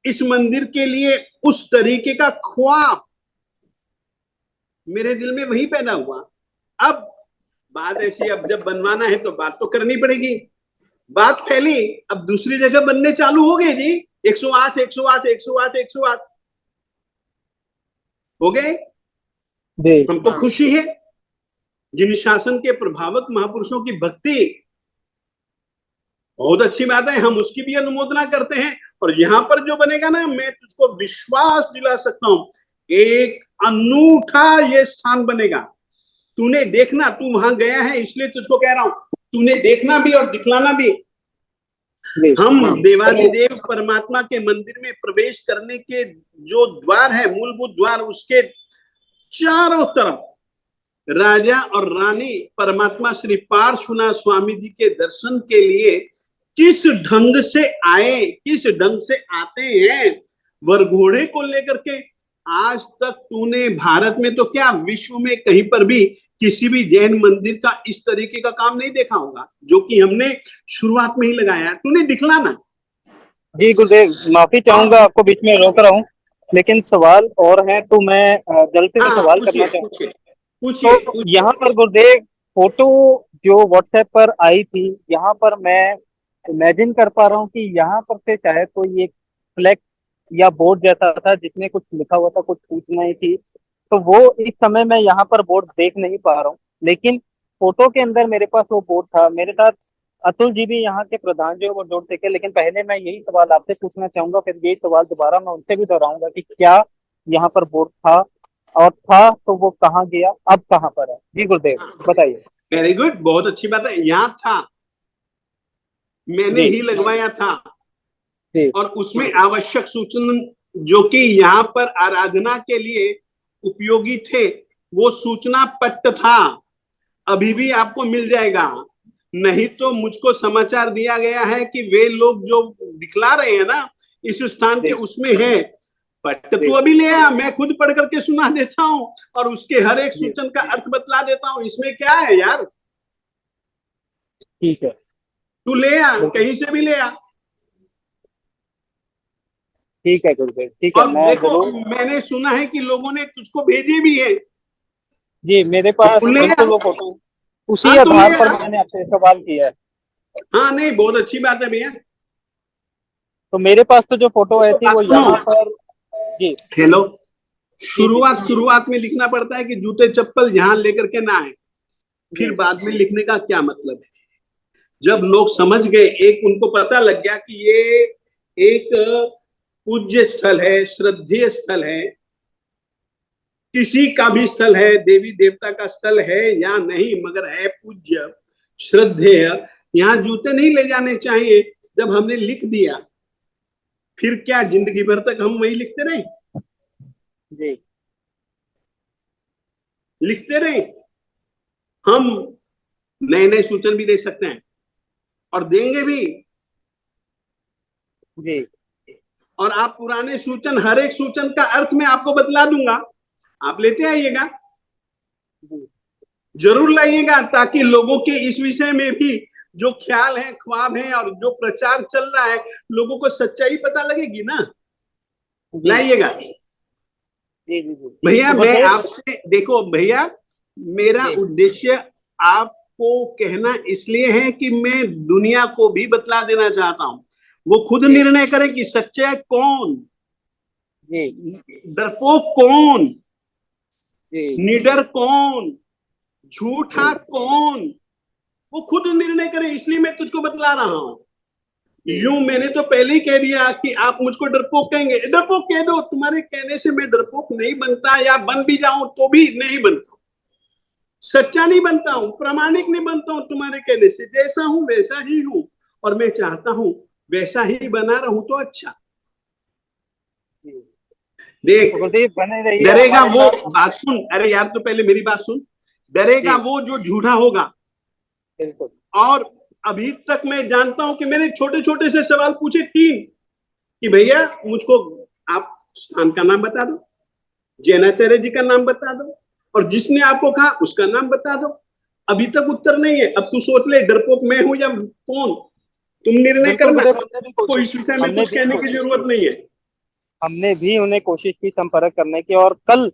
इस मंदिर के लिए उस तरीके का ख्वाब मेरे दिल में वही पैदा हुआ। अब बात ऐसी, अब जब बनवाना है तो बात तो करनी पड़ेगी। बात फैली, अब दूसरी जगह बनने चालू हो गए जी, 108 108 108 108 हो गए। हमको खुशी है, जिन शासन के प्रभावक महापुरुषों की भक्ति बहुत अच्छी बात है, हम उसकी भी अनुमोदना करते हैं। और यहां पर जो बनेगा ना, मैं तुझको विश्वास दिला सकता हूं, एक अनूठा ये स्थान बनेगा। तूने देखना, तू वहां गया है इसलिए तुझको कह रहा हूं, तूने देखना भी और दिखलाना भी। हम देवादिदेव परमात्मा के मंदिर में प्रवेश करने के जो द्वार है, मूलभूत द्वार, उसके चारों तरफ राजा और रानी परमात्मा श्री पार्श्वनाथ स्वामी जी के दर्शन के लिए किस ढंग से आए, किस ढंग से आते हैं वरघोड़े को लेकर के। आज तक तूने भारत में तो क्या, विश्व में कहीं पर भी किसी भी जैन मंदिर का इस तरीके का काम नहीं देखा होगा, जो कि हमने शुरुआत में ही लगाया। तूने दिखलाना। जी गुरुदेव, माफी चाहूंगा, आपको बीच में रोक रहा हूँ, लेकिन सवाल और है तो मैं जल्दी से सवाल करना चाहूंगा। तो यहाँ पर गुरुदेव, फोटो जो व्हाट्सएप पर आई थी, यहाँ पर मैं इमेजिन कर पा रहा हूँ कि यहाँ पर से शायद कोई एक फ्लैक्स या बोर्ड जैसा था जिसमें कुछ लिखा हुआ था, कुछ सूचनाएं थी। तो वो इस समय मैं यहाँ पर बोर्ड देख नहीं पा रहा हूँ, लेकिन फोटो के अंदर मेरे पास वो बोर्ड था। मेरे साथ अतुल जी भी यहाँ के प्रधान जो वो जोड़ सके, लेकिन पहले मैं यही सवाल आपसे पूछना चाहूंगा, फिर यही सवाल दोबारा मैं उनसे भी दोहराऊंगा कि क्या यहाँ पर बोर्ड था, और था तो वो कहाँ गया, अब कहाँ पर है। जी गुरुदेव, बताइए। वेरी गुड, बहुत अच्छी बात है। यहाँ था, मैंने ही लगवाया था, और उसमें आवश्यक सूचना जो कि यहाँ पर आराधना के लिए उपयोगी थे, वो सूचना पट्ट था। अभी भी आपको मिल जाएगा। नहीं तो मुझको समाचार दिया गया है कि वे लोग जो दिखला रहे हैं ना इस स्थान के, उसमें है पट्ट। तो अभी ले आ, मैं खुद पढ़ करके सुना देता हूँ और उसके हर एक सूचन का अर्थ बतला देता हूँ। इसमें क्या है यार, ठीक है, तू ले आ, कहीं से भी ले आ। ठीक है गुरुदेव, ठीक है। और मैं देखो, मैंने सुना है कि लोगों ने तुझको भेजे भी है। जी, मेरे पास बिल्कुल वो फोटो, उसी आधार पर मैंने आपसे सवाल किया है। हाँ नहीं, बहुत अच्छी बात है भैया। तो मेरे पास तो जो फोटो आई थी वो यहाँ पर। जी हेलो, शुरुआत में लिखना पड़ता है कि जूते चप्पल यहाँ लेकर के ना आए, फिर बाद में लिखने का क्या मतलब है। जब लोग समझ गए, एक उनको पता लग गया कि ये एक पूज्य स्थल है, श्रद्धेय स्थल है, किसी का भी स्थल है, देवी देवता का स्थल है या नहीं, मगर है पूज्य श्रद्धेय, यहाँ जूते नहीं ले जाने चाहिए। जब हमने लिख दिया, फिर क्या जिंदगी भर तक हम वही लिखते रहे? जी, लिखते रहे। हम नए नए सूचन भी दे सकते हैं और देंगे भी जी। और आप पुराने सूचन, हर एक सूचन का अर्थ मैं आपको बतला दूंगा, आप लेते आइएगा, जरूर लाइएगा, ताकि लोगों के इस विषय में भी जो ख्याल है, ख्वाब है और जो प्रचार चल रहा है, लोगों को सच्चाई पता लगेगी ना। लाइएगा। जी जी जी। भैया तो मैं गुरुदेव, आपसे, देखो भैया, मेरा जी उद्देश्य आपको कहना इसलिए है कि मैं दुनिया को भी बतला देना चाहता हूं, वो खुद जी निर्णय करे कि सच्चा कौन, जी डरपोक कौन, जी निडर कौन, झूठा कौन, वो खुद निर्णय करे, इसलिए मैं तुझको बतला रहा हूं। यूं मैंने तो पहले ही कह दिया कि आप मुझको डरपोक कहेंगे, डरपोक कह दो, तुम्हारे कहने से मैं डरपोक नहीं बनता, या बन भी जाऊं तो भी नहीं बनता, सच्चा नहीं बनता हूं, प्रामाणिक नहीं बनता हूं तुम्हारे कहने से, जैसा हूं वैसा ही हूं, और मैं चाहता हूं वैसा ही बना रहूं तो अच्छा। जी। देख, तो गुरुदेव बने रहिए डरेगा हमारे वो, साथ। बात सुन, अरे यार तो पहले मेरी बात सुन, डरेगा जी वो जो झूठा होगा। बिल्कुल। और अभी तक मैं जानता हूं कि मैंने छोटे छोटे से सवाल पूछे 3, कि भैया मुझको आप स्थान का नाम बता दो, जैनाचार्य जी का नाम बता दो, और जिसने आपको कहा उसका नाम बता दो। अभी तक उत्तर नहीं है। अब तू सोच ले, डरपोक मैं हूं या कौन, तुम निर्णय बिल्कुल करना। गुरुदेव, हमने भी तो कोशिश इस की, विषय में हमने कुछ भी कहने की कोशिश जरूरत की, नहीं है। हमने भी उन्हें कोशिश की संपर्क करने की। और कल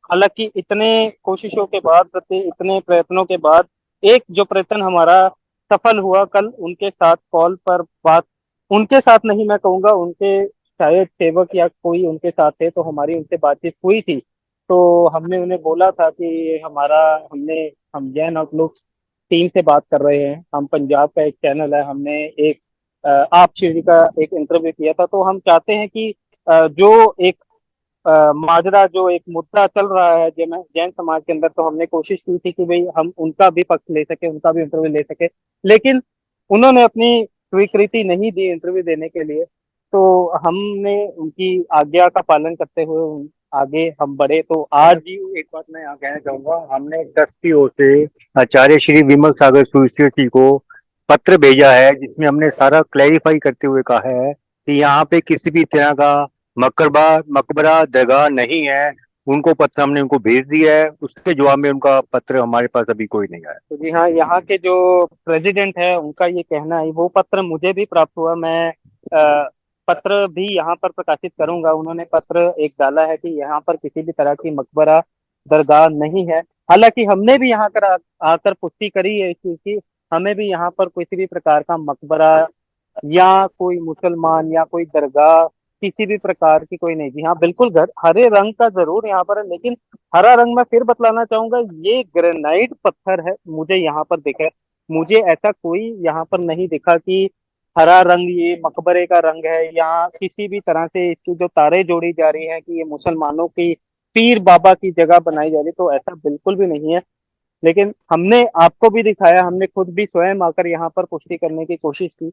हालांकि इतने कोशिशों के बाद, इतने प्रयत्नों के बाद, एक जो प्रयत्न हमारा सफल हुआ, कल उनके साथ कॉल पर बात, उनके साथ नहीं मैं कहूंगा, उनके शायद सेवक या कोई उनके साथ थे, तो हमारी उनसे बातचीत हुई थी। तो हमने उन्हें बोला था कि हमारा, हम जैन आउटलुक टीम से बात कर रहे हैं, हम पंजाब का एक चैनल है, हमने एक आप श्री का एक इंटरव्यू किया था, तो हम चाहते हैं कि जो एक माजरा, जो एक मुद्दा चल रहा है जैन जैन समाज के अंदर, तो हमने कोशिश की थी कि भाई हम उनका भी पक्ष ले सके, उनका भी इंटरव्यू ले सके, लेकिन उन्होंने अपनी स्वीकृति नहीं दी इंटरव्यू देने के लिए। तो हमने उनकी आज्ञा का पालन करते हुए आगे हम बढ़े। तो आज जी एक बात मैं यहाँ कहना चाहूंगा, हमने ट्रस्ट की ओर से आचार्य श्री विमल सागर सुरश्री जी को पत्र भेजा है, जिसमें हमने सारा क्लैरिफाई करते हुए कहा है कि यहाँ पे किसी भी तरह का मकबरा दरगाह नहीं है। उनको पत्र हमने उनको भेज दिया है, उसके जवाब में उनका पत्र हमारे पास अभी कोई नहीं आया। तो जी हाँ, यहाँ के जो प्रेसिडेंट है उनका ये कहना है, वो पत्र मुझे भी प्राप्त हुआ, मैं पत्र भी यहाँ पर प्रकाशित करूंगा। उन्होंने पत्र एक डाला है कि यहाँ पर किसी भी तरह की मकबरा दरगाह नहीं है। हालांकि हमने भी यहाँ कर आकर पुष्टि करी है इस चीज की, हमें भी यहाँ पर किसी भी प्रकार का मकबरा या कोई मुसलमान या कोई दरगाह किसी भी प्रकार की कोई नहीं। जी हाँ बिल्कुल, घर हरे रंग का जरूर यहाँ पर है, लेकिन हरा रंग मैं फिर बतलाना चाहूंगा, ये ग्रेनाइट पत्थर है मुझे यहाँ पर दिखा है। मुझे ऐसा कोई यहाँ पर नहीं दिखा कि हरा रंग ये मकबरे का रंग है, या किसी भी तरह से इसकी जो तारे जोड़ी जा रही हैं कि ये मुसलमानों की पीर बाबा की जगह बनाई जा रही, तो ऐसा बिल्कुल भी नहीं है। लेकिन हमने आपको भी दिखाया, हमने खुद भी स्वयं आकर यहाँ पर पुष्टि करने की कोशिश की,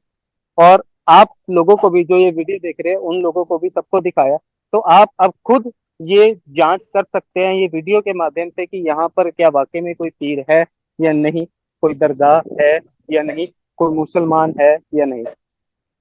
और आप लोगों को भी, जो ये वीडियो देख रहे हैं उन लोगों को भी सबको दिखाया। तो आप अब खुद ये जांच कर सकते हैं ये वीडियो के माध्यम से कि यहाँ पर क्या वाकई में कोई पीर है या नहीं, कोई दरगाह है या नहीं, कोई मुसलमान है या नहीं।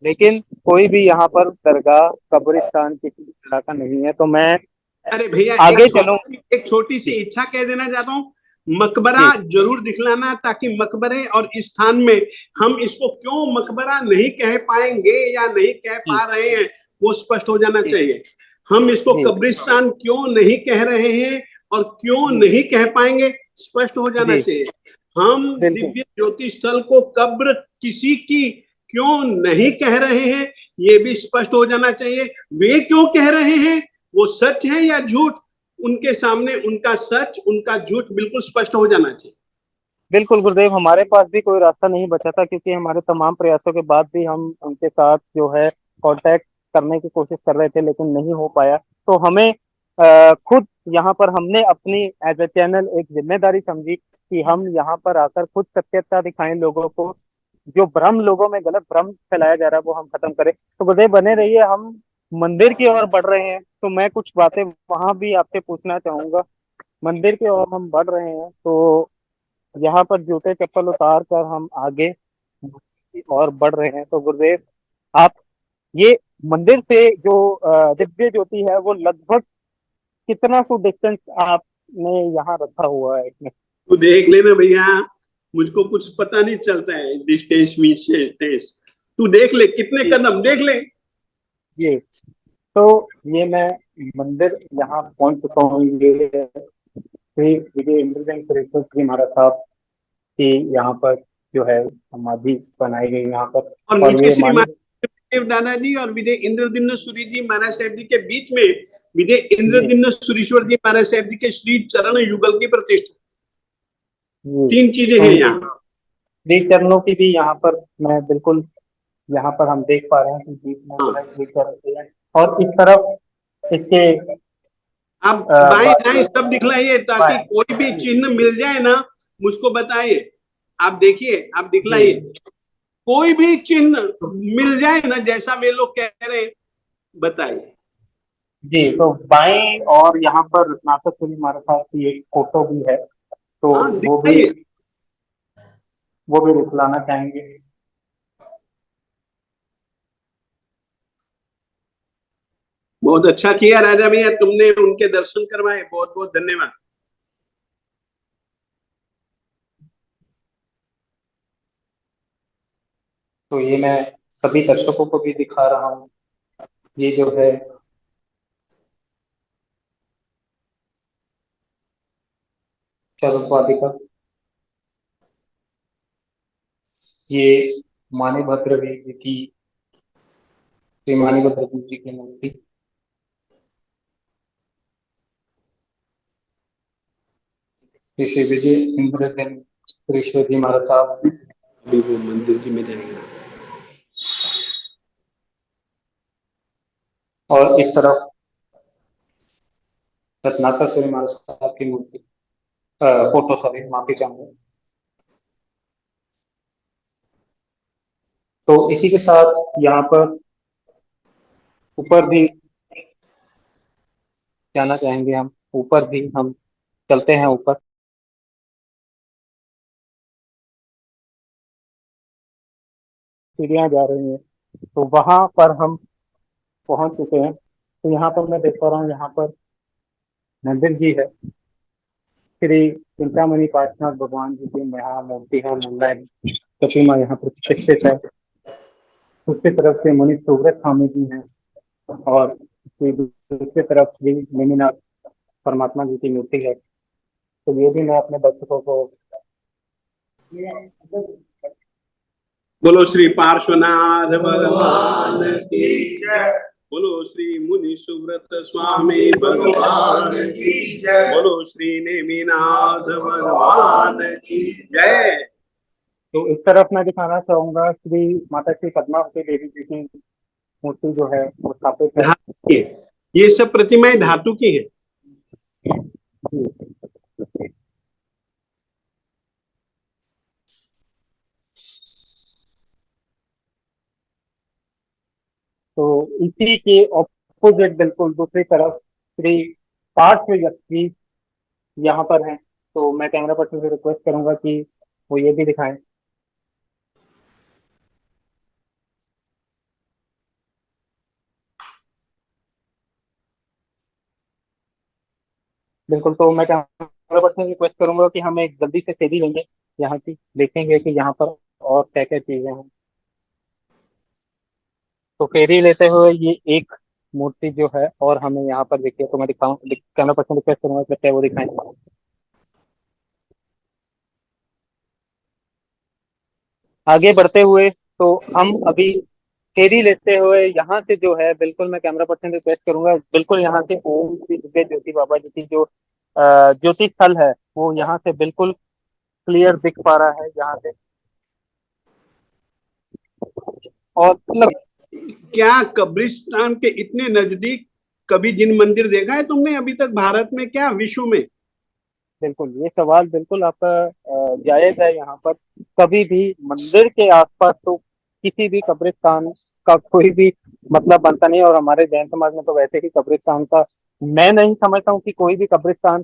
लेकिन कोई भी यहाँ पर दरगाह कब्रिस्तान किसी भी तरह का नहीं है। तो मैं अरे भैया, आगे चलूं। एक छोटी सी जी इच्छा कह देना चाहता हूँ, मकबरा जी जरूर दिखलाना, ताकि मकबरे और इस स्थान में हम इसको क्यों मकबरा नहीं कह पाएंगे या नहीं कह जी पा रहे हैं, वो स्पष्ट हो जाना जी चाहिए। हम इसको जी कब्रिस्तान क्यों नहीं कह रहे हैं और क्यों जी नहीं कह पाएंगे, स्पष्ट हो जाना जी चाहिए। हम बिल्कुल दिव्य ज्योति स्थल को कब्र किसी की क्यों नहीं कह रहे हैं, ये भी स्पष्ट हो जाना चाहिए। वे क्यों कह रहे हैं, वो सच है या झूठ, उनके सामने उनका सच उनका झूठ बिल्कुल स्पष्ट हो जाना चाहिए। बिल्कुल गुरुदेव, हमारे पास भी कोई रास्ता नहीं बचा था, क्योंकि हमारे तमाम प्रयासों के बाद भी हम उनके साथ जो है कांटेक्ट करने की कोशिश कर रहे थे, लेकिन नहीं हो पाया। तो हमें खुद यहाँ पर हमने अपनी एज ए चैनल एक जिम्मेदारी समझी कि हम यहाँ पर आकर खुद सत्यता दिखाएं लोगों को, जो भ्रम लोगों में, गलत भ्रम फैलाया जा रहा है वो हम खत्म करें। तो गुरुदेव बने रहिए, हम मंदिर की ओर बढ़ रहे हैं, तो मैं कुछ बातें वहां भी आपसे पूछना चाहूंगा। मंदिर की ओर हम बढ़ रहे हैं, तो यहाँ पर जूते चप्पल उतार कर हम आगे की ओर बढ़ रहे हैं। तो गुरुदेव, आप ये मंदिर से जो दिव्य ज्योति है, वो लगभग कितना सो डिस्टेंस आपने यहाँ रखा हुआ है इसमें? तू देख लेना भैया, मुझको कुछ पता नहीं चलता है डिस्टेंस में से। तू देख ले, कितने जी कदम देख ले। जी। तो ये मैं मंदिर यहाँ पहुंच चुका हूँ। ये श्री विजय इंद्रजन सुरेश्वर जी महाराज साहब की यहाँ पर जो है समाधि बनाई गई यहाँ पर। और और नीचे ये श्री मानी महादेव दादा जी और विजय इंद्रदिम्न सूरी जी महाराज साहब जी के बीच में विजय जी इंद्रदिम्न सुरीश्वर जी महाराज साहब जी के श्री चरण युगल की प्रतिष्ठा। जी, तीन चीजें तो हैं इनकी यहाँ। श्री चरणों की भी यहाँ पर मैं बिल्कुल यहाँ पर हम देख पा रहे हैं कि बीच में जो है श्री चरण भी है। और इस तरफ इसके आप बाएं दाएं सब दिखलाइए ताकि कोई भी चिन्ह मिल जाए ना मुझको बताइए। आप देखिए, आप दिखलाइए, कोई भी चिन्ह मिल जाए ना जैसा वे लोग कह रहे हैं, बताइए। जी, तो बाएं और यहाँ पर रत्नाकर सूरी महाराज साहब की एक फोटो भी है, तो हाँ वो भी दिखाइए। दिखलाना चाहेंगे। बहुत अच्छा किया राजा भैया, तुमने उनके दर्शन करवाए, बहुत बहुत धन्यवाद। तो ये मैं सभी दर्शकों को भी दिखा रहा हूँ। ये जो है चरक, ये मानीभद्र जी की, श्री मानीभद्र जी की मूर्ति, श्री विजय इंद्रजन सुरेश्वर जी महाराज साहब। अभी वो मंदिर जी में जाएगा। और इस तरफ रत्नाकर सूरी महाराज साहब की मूर्ति, फोटो, सॉरी माफी चाहूंगा। तो इसी के साथ यहाँ पर ऊपर भी जाना चाहेंगे हम, ऊपर भी हम चलते हैं ऊपर। सीढ़ियाँ जा रही हैं, तो वहां पर हम पहुंच चुके हैं। तो यहाँ पर मैं देख पा रहा हूँ, यहाँ पर मंदिर जी है, श्री चिंतामणि पार्श्वनाथ भगवान जी की यहाँ मूर्ति है, मुंडा प्रतिमा यहाँ प्रतिष्ठित है। उसकी तरफ से मुनि सुव्रत स्वामी जी हैं, और दूसरी तरफ श्री नेमिनाथ परमात्मा जी की मूर्ति है। तो ये भी मैं अपने दर्शकों को बोलो श्री पार्श्वनाथ भगवान की जय। बोलो श्री मुनि सुव्रत स्वामी भगवान की जय। बोलो श्री नेमिनाथ भगवान की जय। तो इस तरफ मैं दिखाना चाहूंगा, श्री माता श्री पद्मावती देवी जी की मूर्ति जो है वो स्थापित है। धातु की है। ये सब प्रतिमाएं धातु की है। तो इसी के ऑपोजिट बिल्कुल दूसरी तरफ श्री पार्श्व व्यक्ति यहाँ पर हैं। तो मैं कैमरा पर्सन से रिक्वेस्ट करूंगा कि वो ये भी दिखाएं। बिल्कुल, तो मैं कैमरा पर्सन से रिक्वेस्ट करूंगा कि हम एक जल्दी से फेरी लेंगे यहाँ की, देखेंगे कि यहाँ पर और क्या क्या चीजें हैं। तो फेरी लेते हुए ये एक मूर्ति जो है और हमें यहाँ पर दिखी है, तो मैं दिखाऊं, कैमरा पर्सन रिक्वेस्ट करूंगा कि वो दिखाएं। आगे बढ़ते हुए तो हम अभी फेरी लेते हुए यहाँ से जो है, बिल्कुल मैं कैमरा पर्सन रिक्वेस्ट करूंगा, बिल्कुल यहाँ से ओम श्री दिव्य ज्योति बाबा जी की जो ज्योति स्थल है वो यहाँ से बिल्कुल क्लियर दिख पा रहा है यहाँ से। और मतलब क्या कब्रिस्तान के इतने नजदीक कभी जिन मंदिर देखा है तुमने अभी तक भारत में, क्या विश्व में? बिल्कुल ये सवाल बिल्कुल आपका जायज है। यहाँ पर कभी भी मंदिर के आसपास तो किसी भी कब्रिस्तान का कोई भी मतलब बनता नहीं, और हमारे जैन समाज में तो वैसे ही कब्रिस्तान का मैं नहीं समझता हूँ कि कोई भी कब्रिस्तान,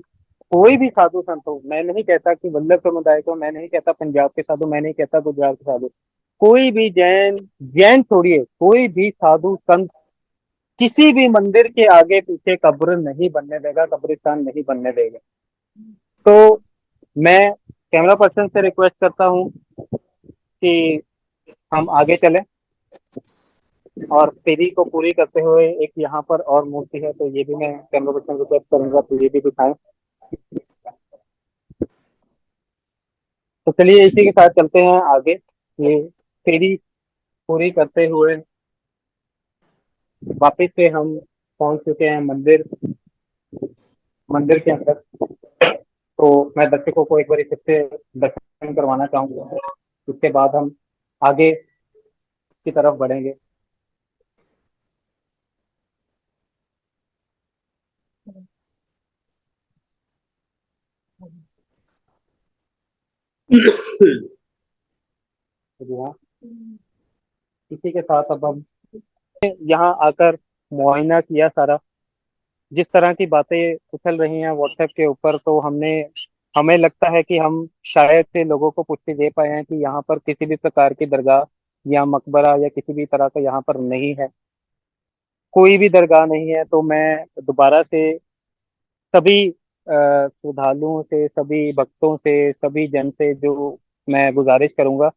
कोई भी साधु संत हो, मैं नहीं कहता कि वल्लभ समुदाय को, मैं नहीं कहता पंजाब के साधु, मैं नहीं कहता गुजरात के साधु, कोई भी जैन, जैन छोड़िए, कोई भी साधु संत किसी भी मंदिर के आगे पीछे कब्र नहीं बनने देगा, कब्रिस्तान नहीं बनने देगा। तो मैं कैमरा पर्सन से रिक्वेस्ट करता हूँ कि हम आगे चलें। और फेरी को पूरी करते हुए एक यहाँ पर और मूर्ति है, तो ये भी मैं कैमरा पर्सन रिक्वेस्ट करूंगा तो ये भी दिखाएं। तो चलिए इसी के साथ चलते हैं आगे। ये फेरी पूरी करते हुए वापस से हम पहुंच चुके हैं मंदिर मंदिर के अंदर। तो मैं दर्शकों को एक बार फिर से दर्शन करवाना चाहूंगा, उसके बाद हम आगे की तरफ बढ़ेंगे। जी हाँ, इसी के साथ अब हम यहाँ आकर मुआयना किया सारा। जिस तरह की बातें उछल रही हैं व्हाट्सएप के ऊपर, तो हमें लगता है कि हम शायद से लोगों को पुष्टि दे पाए हैं कि यहाँ पर किसी भी प्रकार की दरगाह या मकबरा या किसी भी तरह का यहाँ पर नहीं है, कोई भी दरगाह नहीं है। तो मैं दोबारा से सभी श्रद्धालुओं से, सभी भक्तों से, सभी जन से जो मैं गुजारिश करूंगा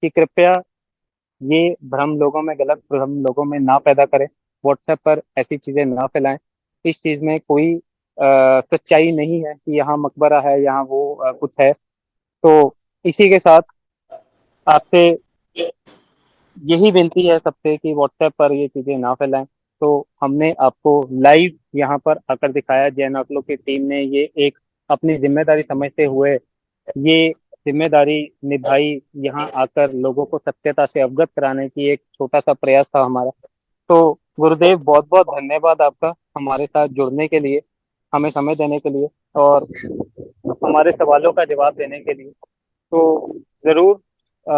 कि कृपया ये भ्रम लोगों में, गलत भ्रम लोगों में ना पैदा करें। व्हाट्सएप पर ऐसी चीजें ना फैलाएं। इस चीज में कोई सच्चाई नहीं है कि यहाँ मकबरा है, यहाँ वो कुछ है। तो इसी के साथ आपसे यही विनती है सबसे कि व्हाट्सएप पर ये चीजें ना फैलाएं। तो हमने आपको लाइव यहाँ पर आकर दिखाया, जैन आकलो की टीम ने ये एक अपनी जिम्मेदारी समझते हुए ये जिम्मेदारी निभाई, यहाँ आकर लोगों को सत्यता से अवगत कराने की एक छोटा सा प्रयास था हमारा। तो गुरुदेव बहुत बहुत धन्यवाद आपका हमारे साथ जुड़ने के लिए, हमें समय देने के लिए और हमारे सवालों का जवाब देने के लिए। तो जरूर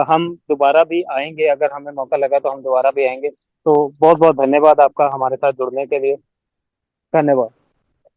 हम दोबारा भी आएंगे, अगर हमें मौका लगा तो हम दोबारा भी आएंगे। तो बहुत बहुत धन्यवाद आपका हमारे साथ जुड़ने के लिए। धन्यवाद।